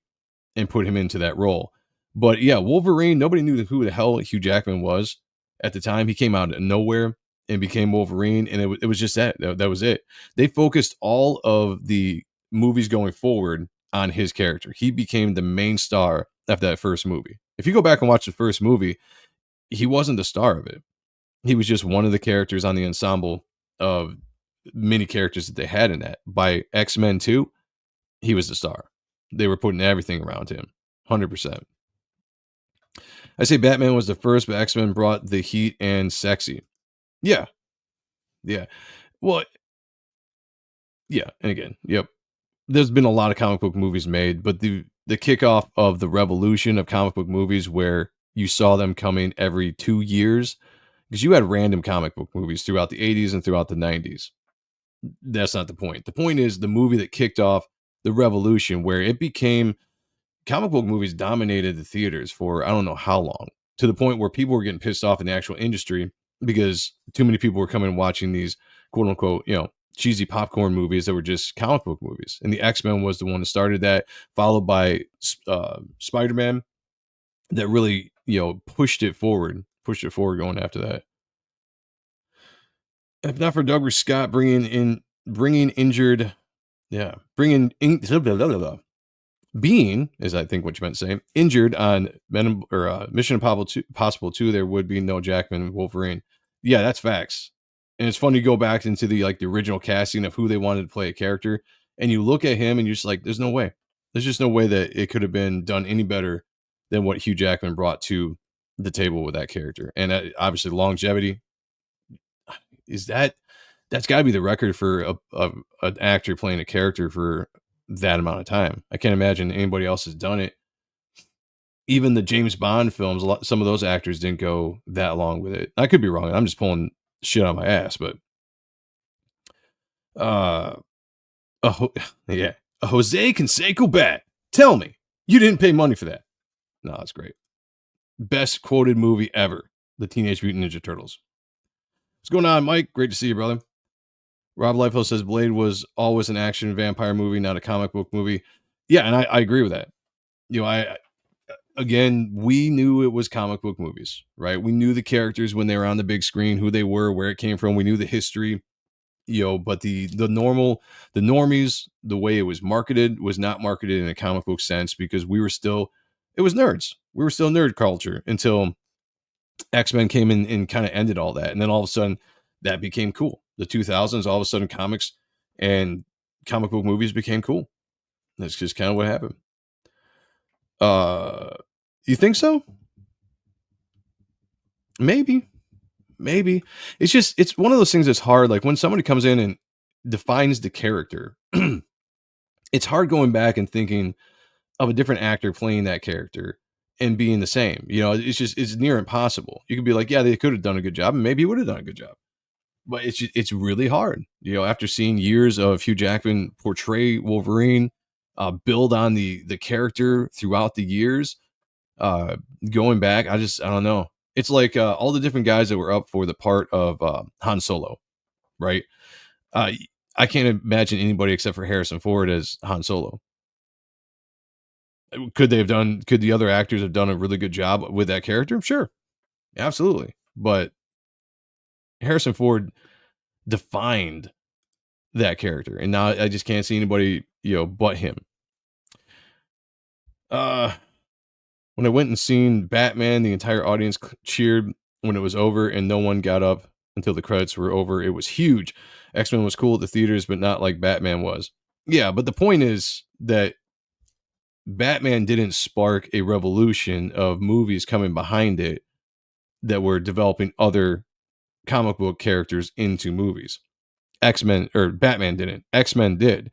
and put him into that role. But yeah, Wolverine, nobody knew who the hell Hugh Jackman was at the time. He came out of nowhere and became Wolverine, and it was just that was it. They focused all of the movies going forward on his character. He became the main star after that first movie. If you go back and watch the first movie, he wasn't the star of it. He was just one of the characters on the ensemble of many characters that they had in that. By X-Men 2, he was the star. They were putting everything around him, 100%. I say Batman was the first, but X-Men brought the heat and sexy. Yeah. Well, yeah, and again, yep. There's been a lot of comic book movies made, but the kickoff of the revolution of comic book movies where you saw them coming every 2 years, because you had random comic book movies throughout the 80s and throughout the 90s. That's not the point. The point is the movie that kicked off the revolution where it became comic book movies dominated the theaters for I don't know how long, to the point where people were getting pissed off in the actual industry because too many people were coming and watching these quote unquote, cheesy popcorn movies that were just comic book movies. And the X-Men was the one that started that, followed by Spider-Man that really, pushed it forward going after that. If not for Douglas Scott bringing injured, being is I think what you meant to say, injured on Mission Impossible 2, there would be no Jackman Wolverine. Yeah, that's facts. And it's fun to go back into the original casting of who they wanted to play a character, and you look at him and you're just like, there's no way. There's just no way that it could have been done any better than what Hugh Jackman brought to the table with that character. And obviously longevity is that's got to be the record for an actor playing a character for that amount of time. I can't imagine anybody else has done it. Even the James Bond films, some of those actors didn't go that long with it. I could be wrong. I'm just pulling shit on my ass, but a Jose Canseco bat. Tell me you didn't pay money for that. No, that's great. Best quoted movie ever, the Teenage Mutant Ninja Turtles. What's going on, Mike? Great to see you, brother. Rob Liefeld says Blade was always an action vampire movie, not a comic book movie. Yeah, and I agree with that. We knew it was comic book movies, right? We knew the characters when they were on the big screen, who they were, where it came from. We knew the history, but the normies, the way it was marketed was not marketed in a comic book sense because it was nerds. We were still nerd culture until X-Men came in and kind of ended all that. And then all of a sudden that became cool. The 2000s, all of a sudden comics and comic book movies became cool. That's just kind of what happened. You think so? Maybe. It's one of those things that's hard. Like when somebody comes in and defines the character, it's hard going back and thinking of a different actor playing that character and being the same. It's near impossible. You could be like, yeah, they could have done a good job, and maybe he would have done a good job. But it's really hard. After seeing years of Hugh Jackman portray Wolverine, build on the character throughout the years, going back, I don't know. It's like all the different guys that were up for the part of Han Solo, right? I can't imagine anybody except for Harrison Ford as Han Solo. Could the other actors have done a really good job with that character? Sure. Absolutely. But Harrison Ford defined that character, and now I just can't see anybody, but him. When I went and seen Batman, the entire audience cheered when it was over, and no one got up until the credits were over. It was huge. X-Men was cool at the theaters, but not like Batman was. Yeah, but the point is that Batman didn't spark a revolution of movies coming behind it that were developing other comic book characters into movies. Batman didn't. X-Men did.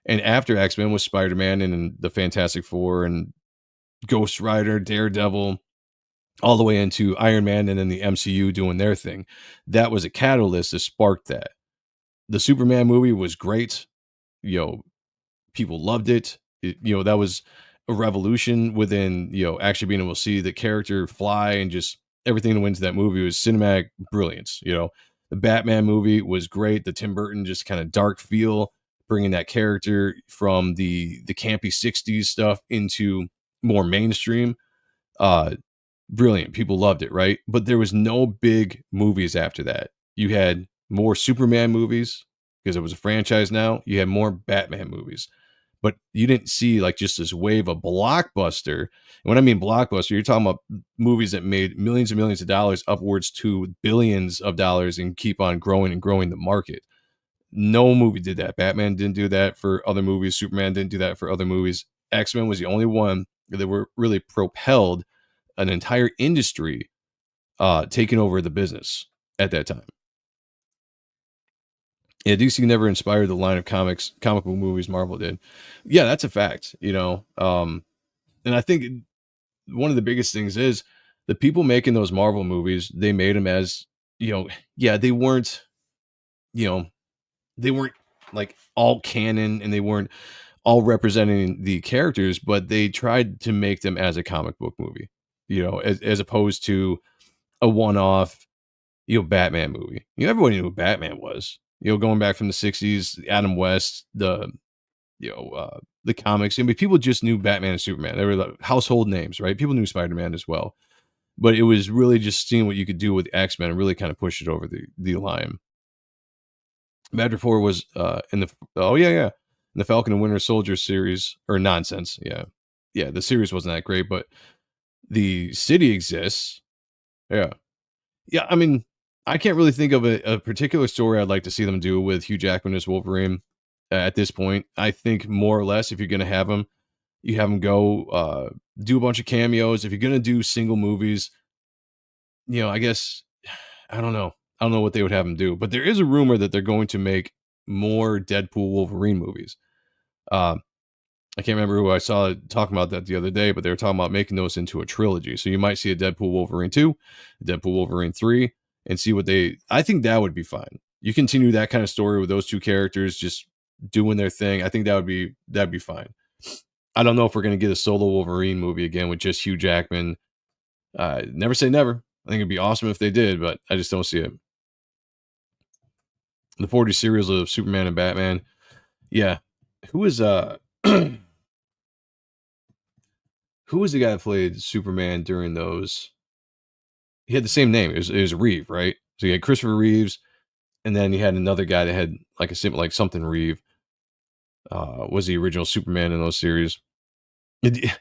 And after X-Men was Spider-Man and the Fantastic Four and Ghost Rider, Daredevil, all the way into Iron Man and then the MCU doing their thing. That was a catalyst that sparked that. The Superman movie was great. People loved it. That was a revolution within, actually being able to see the character fly, and just everything that went into that movie was cinematic brilliance. The Batman movie was great. The Tim Burton just kind of dark feel, bringing that character from the campy 60s stuff into more mainstream. Brilliant. People loved it, right? But there was no big movies after that. You had more Superman movies because it was a franchise now. You had more Batman movies. But you didn't see like just this wave of blockbuster. And when I mean blockbuster, you're talking about movies that made millions and millions of dollars, upwards to billions of dollars, and keep on growing and growing the market. No movie did that. Batman didn't do that for other movies. Superman didn't do that for other movies. X-Men was the only one that were really propelled an entire industry taking over the business at that time. Yeah, DC never inspired the line of comic book movies Marvel did. Yeah, that's a fact, and I think one of the biggest things is the people making those Marvel movies, they made them as, they weren't, they weren't like all canon, and they weren't all representing the characters, but they tried to make them as a comic book movie, as opposed to a one-off, Batman movie. Everybody knew who Batman was. Going back from the 60s, Adam West, the comics. I mean, people just knew Batman and Superman. They were like household names, right? People knew Spider-Man as well. But it was really just seeing what you could do with X-Men and really kind of push it over the line. Madripoor was in the Falcon and Winter Soldier series, or nonsense. Yeah, the series wasn't that great, but the city exists. Yeah. I mean, I can't really think of a particular story I'd like to see them do with Hugh Jackman as Wolverine at this point. I think more or less, if you're going to have him, you have him go do a bunch of cameos. If you're going to do single movies, I guess, I don't know what they would have him do. But there is a rumor that they're going to make more Deadpool Wolverine movies. I can't remember who I saw talking about that the other day, but they were talking about making those into a trilogy. So you might see a Deadpool Wolverine 2, a Deadpool Wolverine 3, and see what I think that would be fine. You continue that kind of story with those two characters just doing their thing. I think that'd be fine. I don't know if we're going to get a solo Wolverine movie again with just Hugh Jackman. Never say never. I think it'd be awesome if they did, but I just don't see it. The 40 series of Superman and Batman. Yeah. Who is who was the guy that played Superman during those? He had the same name. It was Reeve, right? So you had Christopher Reeves, and then you had another guy that had like something Reeve. Was the original Superman in those series.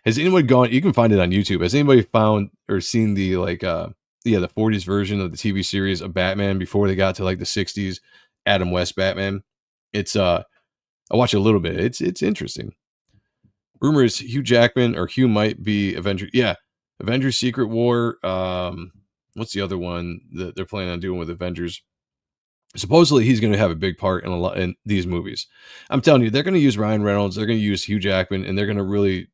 Has anyone gone? You can find it on YouTube. Has anybody found or seen the the 40s version of the TV series of Batman before they got to like the 60s Adam West Batman? It's I watched a little bit. It's interesting. Rumor is Hugh might be Avengers. Yeah, Avengers Secret War. What's the other one that they're planning on doing with Avengers? Supposedly he's going to have a big part in these movies. I'm telling you, they're going to use Ryan Reynolds, they're going to use Hugh Jackman, and they're going to really,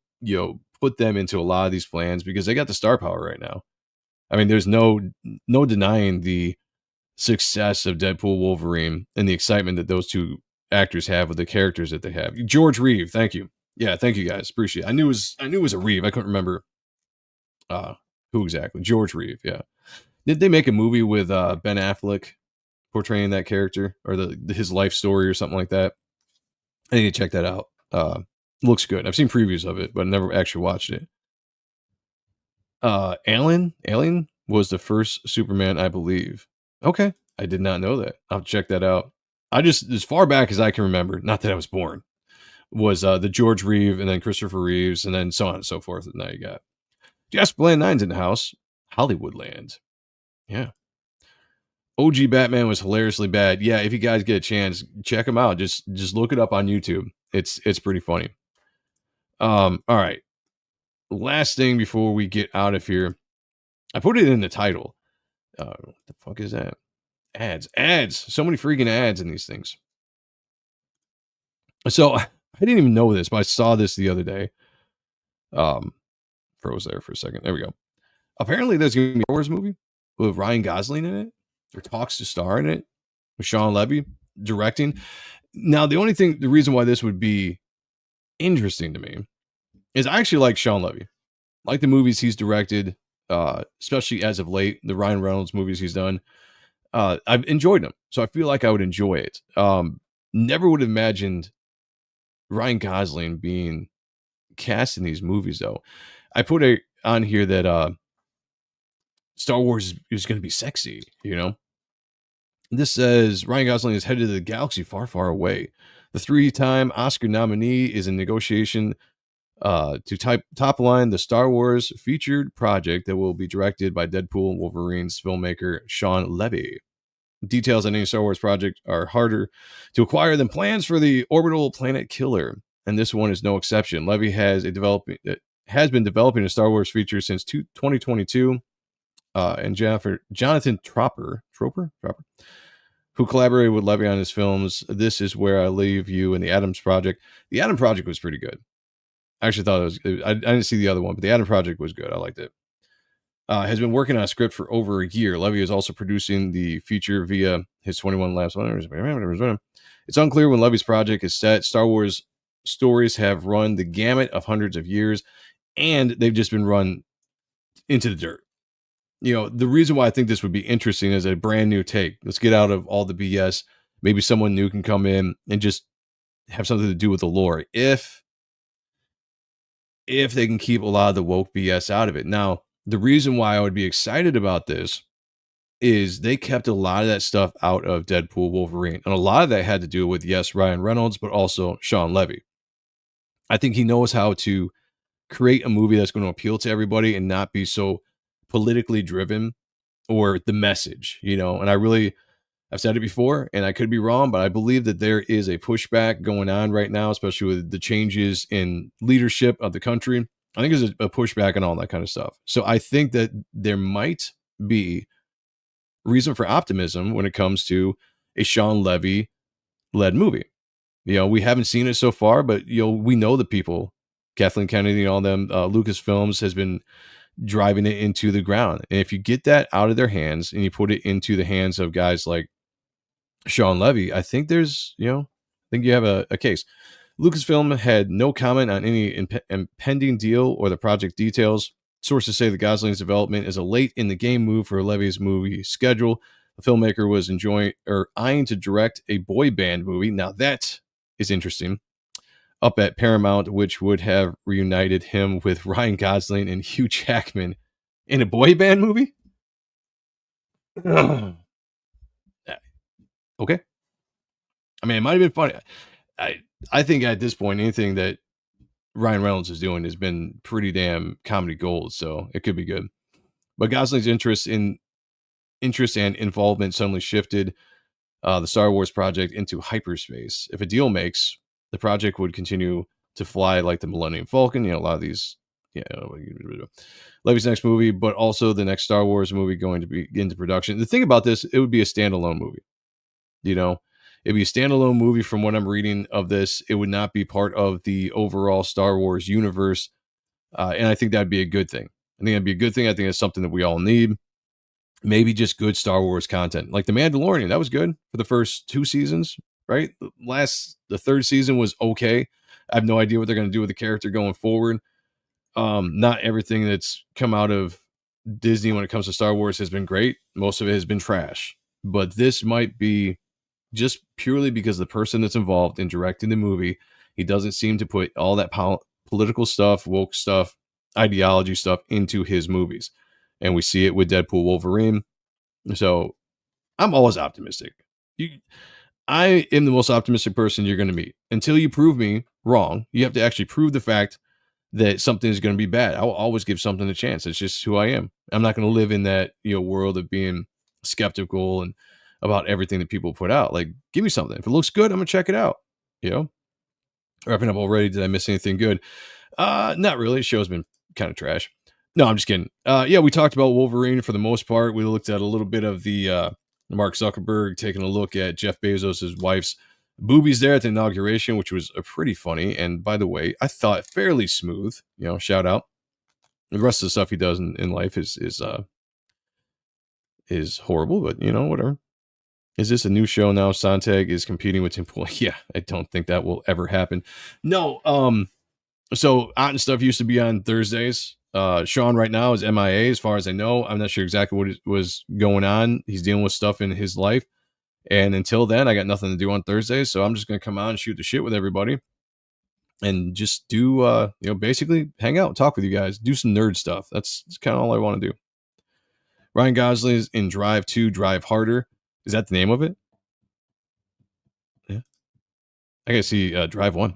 put them into a lot of these plans because they got the star power right now. I mean, there's no denying the success of Deadpool Wolverine and the excitement that those two actors have with the characters that they have. George Reeve, thank you. Yeah, thank you guys. Appreciate it. I knew it was a Reeve. I couldn't remember who exactly. George Reeve, yeah. Did they make a movie with Ben Affleck portraying that character, or his life story or something like that? I need to check that out. Looks good. I've seen previews of it, but never actually watched it. Alien was the first Superman, I believe. Okay, I did not know that. I'll check that out. I just, as far back as I can remember, not that I was born, was the George Reeve and then Christopher Reeves and then so on and so forth. And now you got Jasper Bland 9's in the house. Hollywoodland. Yeah. OG Batman was hilariously bad. Yeah, if you guys get a chance, check him out. Just look it up on YouTube. It's pretty funny. All right. Last thing before we get out of here. I put it in the title. What the fuck is that? Ads. So many freaking ads in these things. So I didn't even know this, but I saw this the other day. Froze there for a second. There we go. Apparently, there's going to be a Star Wars movie with Ryan Gosling in it, or talks to star in it, with Sean Levy directing. Now, the reason why this would be interesting to me is I actually like Sean Levy. I like the movies he's directed, especially as of late, the Ryan Reynolds movies he's done. I've enjoyed them, so I feel like I would enjoy it. Never would have imagined Ryan Gosling being cast in these movies, though. I put on here that Star Wars is going to be sexy, you know? This says Ryan Gosling is headed to the galaxy far, far away. The 3-time Oscar nominee is in negotiation to top line the Star Wars featured project that will be directed by Deadpool and Wolverine's filmmaker Sean Levy. Details on any Star Wars project are harder to acquire than plans for the orbital planet killer, and this one is no exception. Levy has been developing a Star Wars feature since 2022, and Jonathan Tropper, who collaborated with Levy on his films This Is Where I Leave You and The Addams Project. The Addams Project was pretty good. I actually thought I didn't see the other one, but The Addams Project was good. I liked it. Has been working on a script for over a year. Levy is also producing the feature via his 21 Labs. It's unclear when Levy's project is set. Star Wars stories have run the gamut of hundreds of years, and they've just been run into the dirt. You know, the reason why I think this would be interesting is a brand new take. Let's get out of all the BS. Maybe someone new can come in and just have something to do with the lore. If they can keep a lot of the woke BS out of it. Now, the reason why I would be excited about this is they kept a lot of that stuff out of Deadpool Wolverine. And a lot of that had to do with, yes, Ryan Reynolds, but also Sean Levy. I think he knows how to create a movie that's going to appeal to everybody and not be so politically driven or the message, you know. And I've said it before, and I could be wrong, but I believe that there is a pushback going on right now, especially with the changes in leadership of the country. I think there's a pushback and all that kind of stuff. So I think that there might be reason for optimism when it comes to a Sean Levy led movie. You know, we haven't seen it so far, but you know, we know the people, Kathleen Kennedy and all them, Lucasfilms has been driving it into the ground. And if you get that out of their hands and you put it into the hands of guys like Sean Levy, I think you have a case. Lucasfilm had no comment on any impending deal or the project details. Sources say the Gosling's development is a late in the game move for Levy's movie schedule. The filmmaker was eyeing to direct a boy band movie. Now that is interesting. Up at Paramount, which would have reunited him with Ryan Gosling and Hugh Jackman in a boy band movie. Okay. I mean, it might have been funny. I think at this point, anything that Ryan Reynolds is doing has been pretty damn comedy gold, so it could be good. But Gosling's interest and involvement suddenly shifted the Star Wars project into hyperspace. If a deal makes, the project would continue to fly like the Millennium Falcon. You know, a lot of these, Levy's next movie, but also the next Star Wars movie going to be into production. The thing about this, it would be a standalone movie. You know, it'd be a standalone movie from what I'm reading of this. It would not be part of the overall Star Wars universe. And I think that'd be a good thing. I think that'd be a good thing. I think it's something that we all need. Maybe just good Star Wars content. Like The Mandalorian, that was good for the first 2 seasons, right? The third season was okay. I have no idea what they're going to do with the character going forward. Not everything that's come out of Disney when it comes to Star Wars has been great. Most of it has been trash. But this might be just purely because the person that's involved in directing the movie, he doesn't seem to put all that political stuff, woke stuff, ideology stuff into his movies. And we see it with Deadpool Wolverine. So I'm always optimistic. I am the most optimistic person you're going to meet. Until you prove me wrong, you have to actually prove the fact that something is going to be bad. I will always give something a chance. It's just who I am. I'm not going to live in that, world of being skeptical and about everything that people put out. Like, give me something. If it looks good, I'm going to check it out. Wrapping up already. Did I miss anything good? Not really. The show's been kind of trash. No, I'm just kidding. We talked about Wolverine for the most part. We looked at a little bit of the Mark Zuckerberg taking a look at Jeff Bezos' wife's boobies there at the inauguration, which was pretty funny. And by the way, I thought fairly smooth, shout out. The rest of the stuff he does in life is horrible, but whatever. Is this a new show now? Sonntag is competing with Tim Pool. Yeah, I don't think that will ever happen. No, so Ott and Stuff used to be on Thursdays. Sean right now is MIA, as far as I know. I'm not sure exactly what was going on. He's dealing with stuff in his life. And until then, I got nothing to do on Thursdays. So I'm just going to come on and shoot the shit with everybody. And just do, basically hang out, talk with you guys, do some nerd stuff. That's kind of all I want to do. Ryan Gosling is in Drive 2, Drive Harder. Is that the name of it? Yeah. I gotta see Drive 1.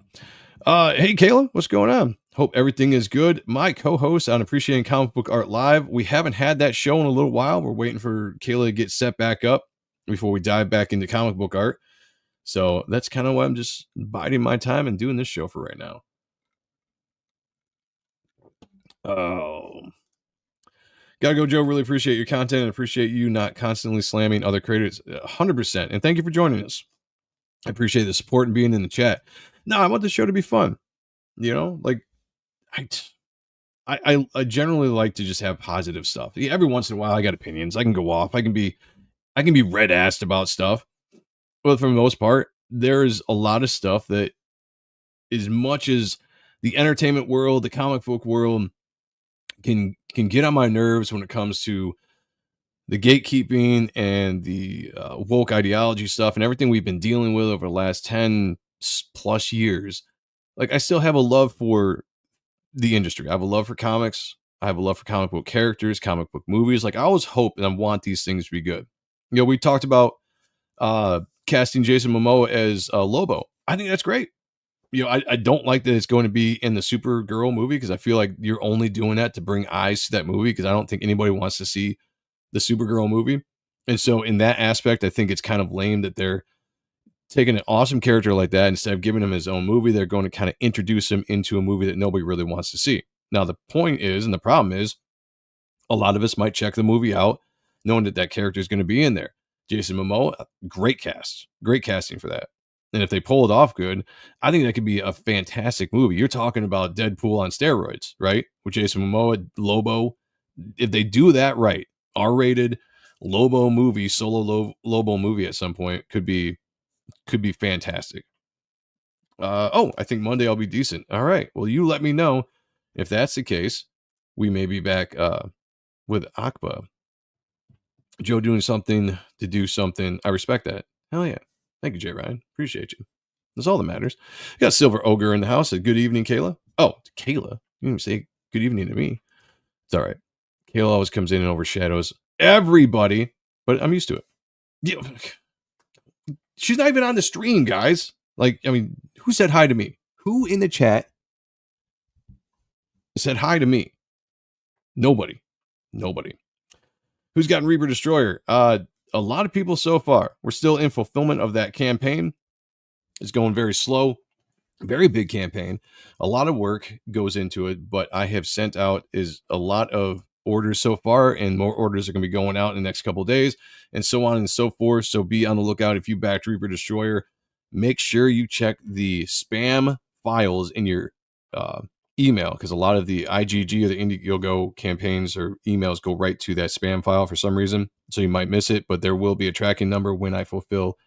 Hey, Kayla, what's going on? Hope everything is good. My co-host on Appreciating Comic Book Art Live. We haven't had that show in a little while. We're waiting for Kayla to get set back up before we dive back into comic book art. So that's kind of why I'm just biding my time and doing this show for right now. Oh. Gotta go, Joe. Really appreciate your content and appreciate you not constantly slamming other creators. 100%. And thank you for joining us. I appreciate the support and being in the chat. No, I want the show to be fun. Like I generally like to just have positive stuff. Yeah, every once in a while, I got opinions. I can go off. I can be red-assed about stuff. But for the most part, there's a lot of stuff that, as much as the entertainment world, the comic book world can get on my nerves when it comes to the gatekeeping and the woke ideology stuff and everything we've been dealing with over the last 10 plus years. Like, I still have a love for the industry. I have a love for comics. I have a love for comic book characters, comic book movies. Like, I always hope and I want these things to be good. We talked about casting Jason Momoa as Lobo. I think that's great. I don't like that it's going to be in the Supergirl movie, because I feel like you're only doing that to bring eyes to that movie, because I don't think anybody wants to see the Supergirl movie. And so in that aspect, I think it's kind of lame that they're taking an awesome character like that, instead of giving him his own movie, they're going to kind of introduce him into a movie that nobody really wants to see. Now, the point is, and the problem is, a lot of us might check the movie out knowing that character is going to be in there. Jason Momoa, great casting for that. And if they pull it off good, I think that could be a fantastic movie. You're talking about Deadpool on steroids, right? With Jason Momoa, Lobo. If they do that right, R-rated Lobo movie, solo Lobo movie at some point could be fantastic. I think Monday I'll be decent. All right. Well, you let me know if that's the case. We may be back with Akba. Joe doing something to do something. I respect that. Hell yeah. Thank you, Jay Ryan. Appreciate you. That's all that matters. Got Silver Ogre in the house. Good evening, Kayla. Oh, Kayla. You didn't say good evening to me. It's all right. Kayla always comes in and overshadows everybody, but I'm used to it. Yeah. She's not even on the stream, guys. Like, I mean, who said hi to me? Who in the chat said hi to me? Nobody. Who's gotten Reaper Destroyer? A lot of people so far. We're still in fulfillment of that campaign. It's going very slow. Very big campaign. A lot of work goes into it, but I have sent out a lot of orders so far, and more orders are going to be going out in the next couple of days, and so on and so forth. So be on the lookout. If you backed Reaper Destroyer, make sure you check the spam files in your email, because a lot of the IGG or the Indiegogo campaigns or emails go right to that spam file for some reason. So you might miss it, but there will be a tracking number when I fulfill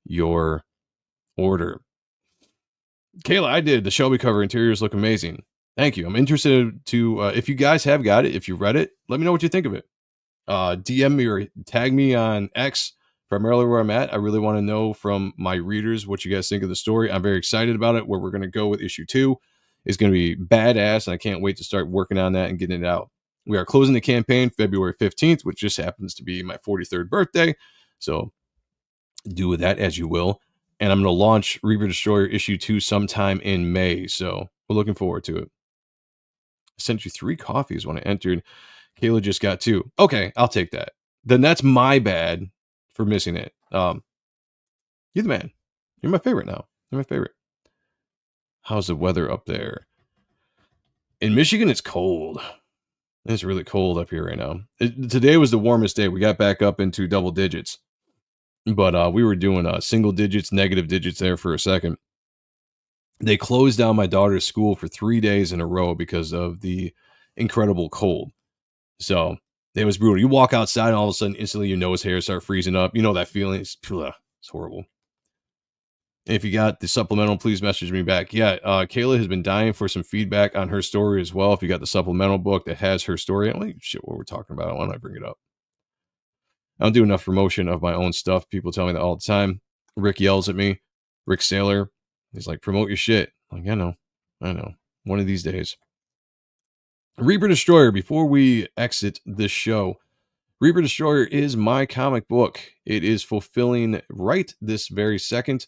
your order. Kayla, I did. The Shelby cover interiors look amazing. Thank you. I'm interested to, if you guys have got it, if you read it, let me know what you think of it. DM me or tag me on X, primarily where I'm at. I really want to know from my readers what you guys think of the story. I'm very excited about it. Where we're going to go with issue 2 is going to be badass, and I can't wait to start working on that and getting it out. We are closing the campaign February 15th, which just happens to be my 43rd birthday. So do with that as you will. And I'm going to launch Reaper Destroyer issue 2 sometime in May. So we're looking forward to it. I sent you 3 coffees when I entered. Kayla just got 2. Okay, I'll take that. Then that's my bad for missing it. You're the man. You're my favorite now. You're my favorite. How's the weather up there? In Michigan, it's cold. It's really cold up here right now. Today was the warmest day. We got back up into double digits. But we were doing single digits, negative digits there for a second. They closed down my daughter's school for 3 days in a row because of the incredible cold. So it was brutal. You walk outside and all of a sudden, instantly your nose hairs start freezing up. You know that feeling? It's horrible. If you got the supplemental, please message me back. Yeah, Kayla has been dying for some feedback on her story as well. If you got the supplemental book that has her story, I'm like, shit, what we're talking about. Why don't I bring it up? I don't do enough promotion of my own stuff. People tell me that all the time. Rick yells at me. Rick Saylor. He's like, promote your shit. I'm like, I know. One of these days. Reaper Destroyer, before we exit this show, Reaper Destroyer is my comic book. It is fulfilling right this very second.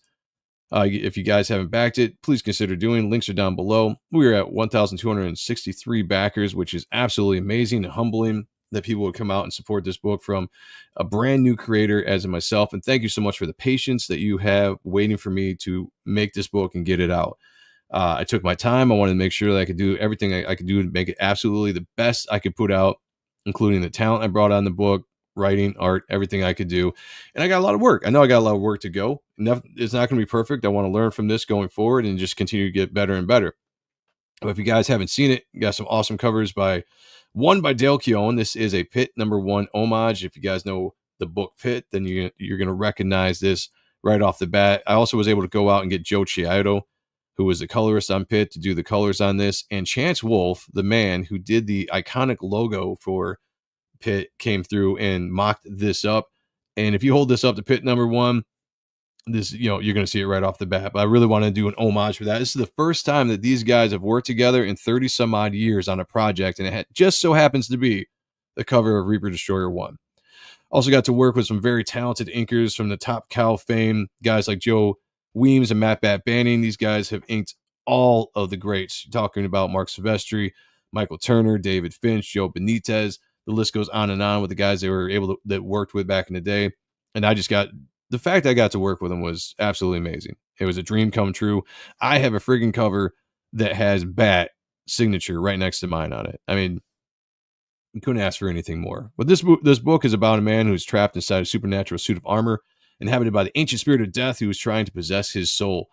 If you guys haven't backed it, please consider doing. Links are down below. We are at 1,263 backers, which is absolutely amazing and humbling that people would come out and support this book from a brand new creator as in myself. And thank you so much for the patience that you have waiting for me to make this book and get it out. I took my time. I wanted to make sure that I could do everything I could do to make it absolutely the best I could put out, including the talent I brought on the book, writing, art, everything I could do. And I got a lot of work. I know I got a lot of work to go. It's not going to be perfect. I want to learn from this going forward and just continue to get better and better. But if you guys haven't seen it, you got some awesome covers by Dale Keown. This is a Pit #1 homage. If you guys know the book Pit, then you're going to recognize this right off the bat. I also was able to go out and get Joe Chiato, who was the colorist on Pit, to do the colors on this. And Chance Wolf, the man who did the iconic logo for Pit, came through and mocked this up. And if you hold this up to Pit #1, this, you're going to see it right off the bat. But I really want to do an homage for that. This is the first time that these guys have worked together in 30 some odd years on a project, and it just so happens to be the cover of Reaper Destroyer 1. Also got to work with some very talented inkers from the Top Cow fame, guys like Joe Weems and Matt Bat Banning. These guys have inked all of the greats. You're talking about Mark Silvestri, Michael Turner, David Finch, Joe Benitez. The list goes on and on with the guys that worked with back in the day. And the fact I got to work with them was absolutely amazing. It was a dream come true. I have a friggin' cover that has Bat signature right next to mine on it. I mean, you couldn't ask for anything more. But this book is about a man who's trapped inside a supernatural suit of armor, inhabited by the ancient spirit of death who is trying to possess his soul.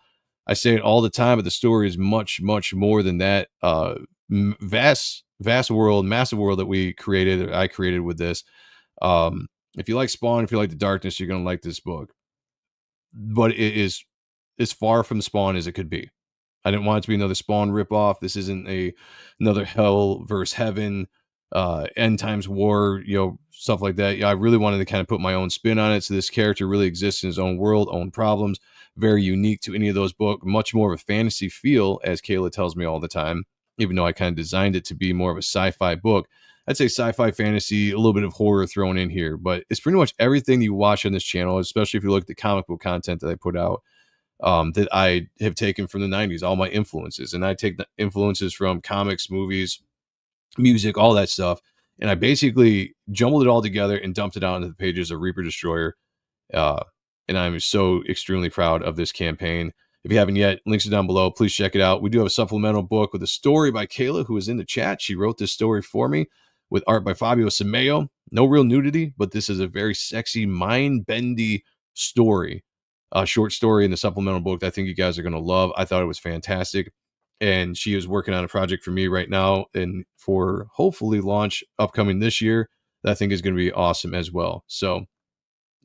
I say it all the time, but the story is much, much more than that. Vast world, massive world that I created with this. If you like Spawn, if you like the darkness, you're going to like this book. But it is as far from Spawn as it could be. I didn't want it to be another Spawn ripoff. This isn't another Hell versus Heaven, end times war, stuff like that. I really wanted to kind of put my own spin on it. So this character really exists in his own world, own problems, very unique to any of those books, much more of a fantasy feel, as Kayla tells me all the time, even though I kind of designed it to be more of a sci-fi book. I'd say sci-fi, fantasy, a little bit of horror thrown in here, but it's pretty much everything you watch on this channel, especially if you look at the comic book content that I put out, that I have taken from the 90s, all my influences. And I take the influences from comics, movies, music, all that stuff. And I basically jumbled it all together and dumped it out into the pages of Reaper Destroyer. And I'm so extremely proud of this campaign. If you haven't yet, links are down below. Please check it out. We do have a supplemental book with a story by Kayla, who is in the chat. She wrote this story for me with art by Fabio Simeo. No real nudity, but this is a very sexy, mind-bendy story. A short story in the supplemental book that I think you guys are going to love. I thought it was fantastic. And she is working on a project for me right now and for hopefully launch upcoming this year that I think is going to be awesome as well. So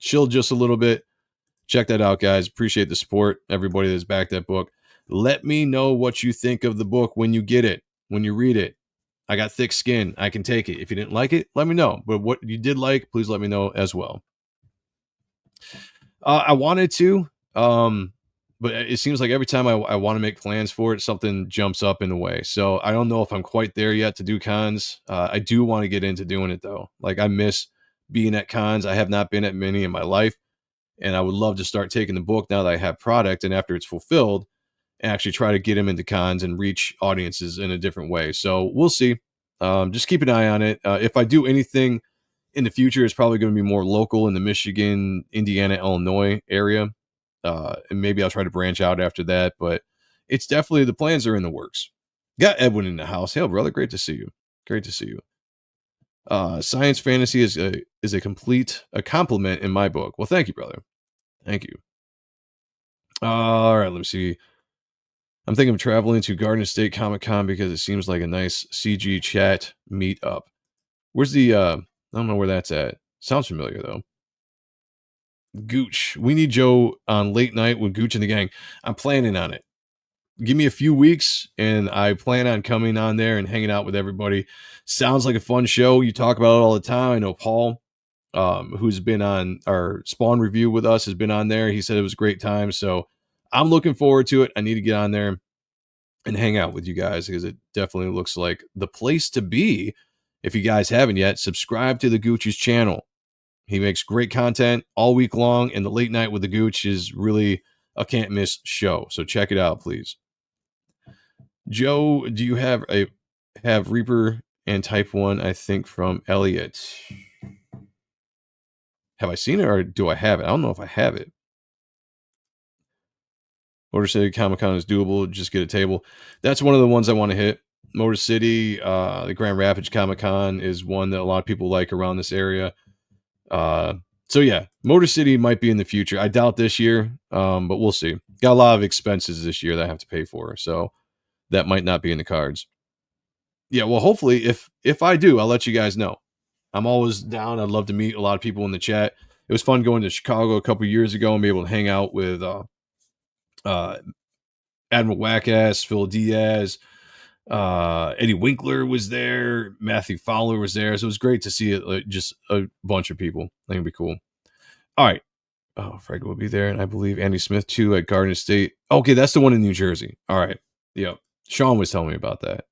chill just a little bit. Check that out, guys. Appreciate the support. Everybody that's backed that book. Let me know what you think of the book when you get it, when you read it. I got thick skin. I can take it. If you didn't like it, let me know. But what you did like, please let me know as well. I wanted to, but it seems like every time I want to make plans for it, something jumps up in the way. So I don't know if I'm quite there yet to do cons. I do want to get into doing it, though. Like, I miss being at cons. I have not been at many in my life. And I would love to start taking the book now that I have product and after it's fulfilled, and actually try to get them into cons and reach audiences in a different way. So we'll see. Just keep an eye on it. If I do anything in the future, it's probably going to be more local in the Michigan, Indiana, Illinois area. And maybe I'll try to branch out after that. But it's definitely, the plans are in the works. Got Edwin in the house. Hey, brother. Great to see you. Great to see you. Science fantasy is a compliment in my book. Well, thank you, brother. Thank you. All right, let me see. I'm thinking of traveling to Garden State Comic-Con because it seems like a nice CG chat meetup. Where's the, I don't know where that's at. Sounds familiar, though. Gooch. We need Joe on late night with Gooch and the gang. I'm planning on it. Give me a few weeks, and I plan on coming on there and hanging out with everybody. Sounds like a fun show. You talk about it all the time. I know Paul, who's been on our Spawn review with us, has been on there. He said it was a great time, so I'm looking forward to it. I need to get on there and hang out with you guys because it definitely looks like the place to be. If you guys haven't yet, subscribe to the Gooch's channel. He makes great content all week long, and the late night with the Gooch is really a can't miss show. So check it out, please. Joe, do you have Reaper and Type 1, I think, from Elliot? Have I seen it or do I have it? I don't know if I have it. Motor City Comic-Con is doable. Just get a table. That's one of the ones I want to hit. Motor City, the Grand Rapids Comic-Con is one that a lot of people like around this area. So yeah, Motor City might be in the future. I doubt this year, but we'll see. Got a lot of expenses this year that I have to pay for, so that might not be in the cards. Yeah, well, hopefully, if I do, I'll let you guys know. I'm always down. I'd love to meet a lot of people in the chat. It was fun going to Chicago a couple years ago and be able to hang out with Admiral Wackass, Phil Diaz, Eddie Winkler was there, Matthew Fowler was there, so it was great to see it, just a bunch of people. I think it'd be cool. All right. Oh, Frank will be there, and I believe Andy Smith too at Garden State. Okay, that's the one in New Jersey. All right. Yep. Sean was telling me about that.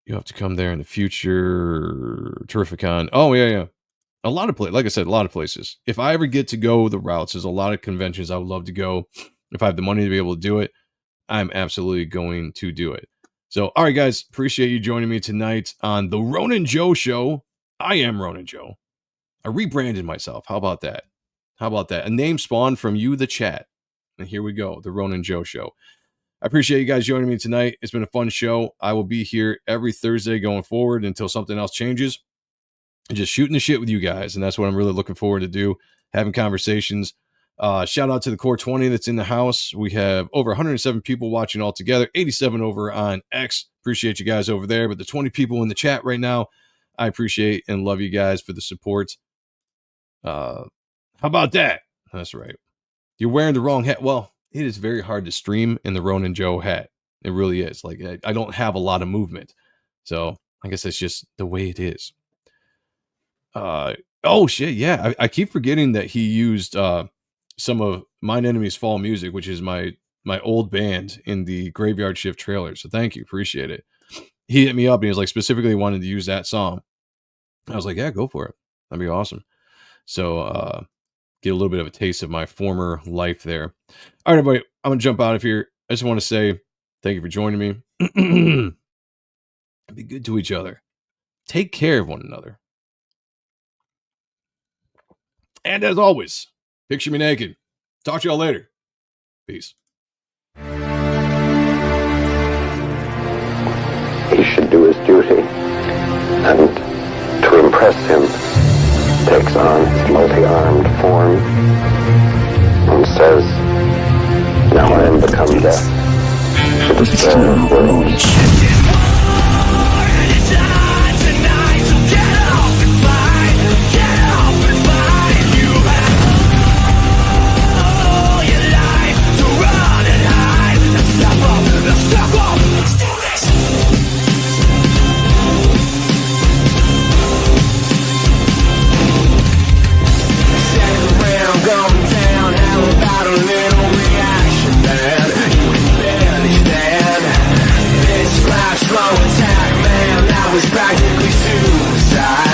You have to come there in the future. Terrificon. Oh, yeah. A lot of places. Like I said, a lot of places. If I ever get to go the routes, there's a lot of conventions I would love to go. If I have the money to be able to do it, I'm absolutely going to do it. So, all right, guys. Appreciate you joining me tonight on the Ronin Joe Show. I am Ronin Joe. I rebranded myself. How about that? A name spawned from you, the chat. And here we go. The Ronin Joe Show. I appreciate you guys joining me tonight. It's been a fun show. I will be here every Thursday going forward until something else changes. Just shooting the shit with you guys. And that's what I'm really looking forward to do. Having conversations. Shout out to the Core 20 that's in the house. We have over 107 people watching all together. 87 over on X. Appreciate you guys over there. But the 20 people in the chat right now, I appreciate and love you guys for the support. How about that? That's right. You're wearing the wrong hat. Well, it is very hard to stream in the Ronin Joe hat. It really is. Like, I don't have a lot of movement. So I guess that's just the way it is. Oh, shit. Yeah. I keep forgetting that he used some of Mine Enemy's Fall Music, which is my old band in the Graveyard Shift trailer. So thank you. Appreciate it. He hit me up and he was like, specifically wanted to use that song. I was like, yeah, go for it. That'd be awesome. So, get a little bit of a taste of my former life there. All right, everybody, I'm going to jump out of here. I just want to say thank you for joining me. Be good to each other. Take care of one another. And as always, picture me naked. Talk to y'all later. Peace. He should do his duty, and to impress him, takes on his multi-armed form and says, now I am become death, the despair of worlds. Slow attack, man, that was practically suicide.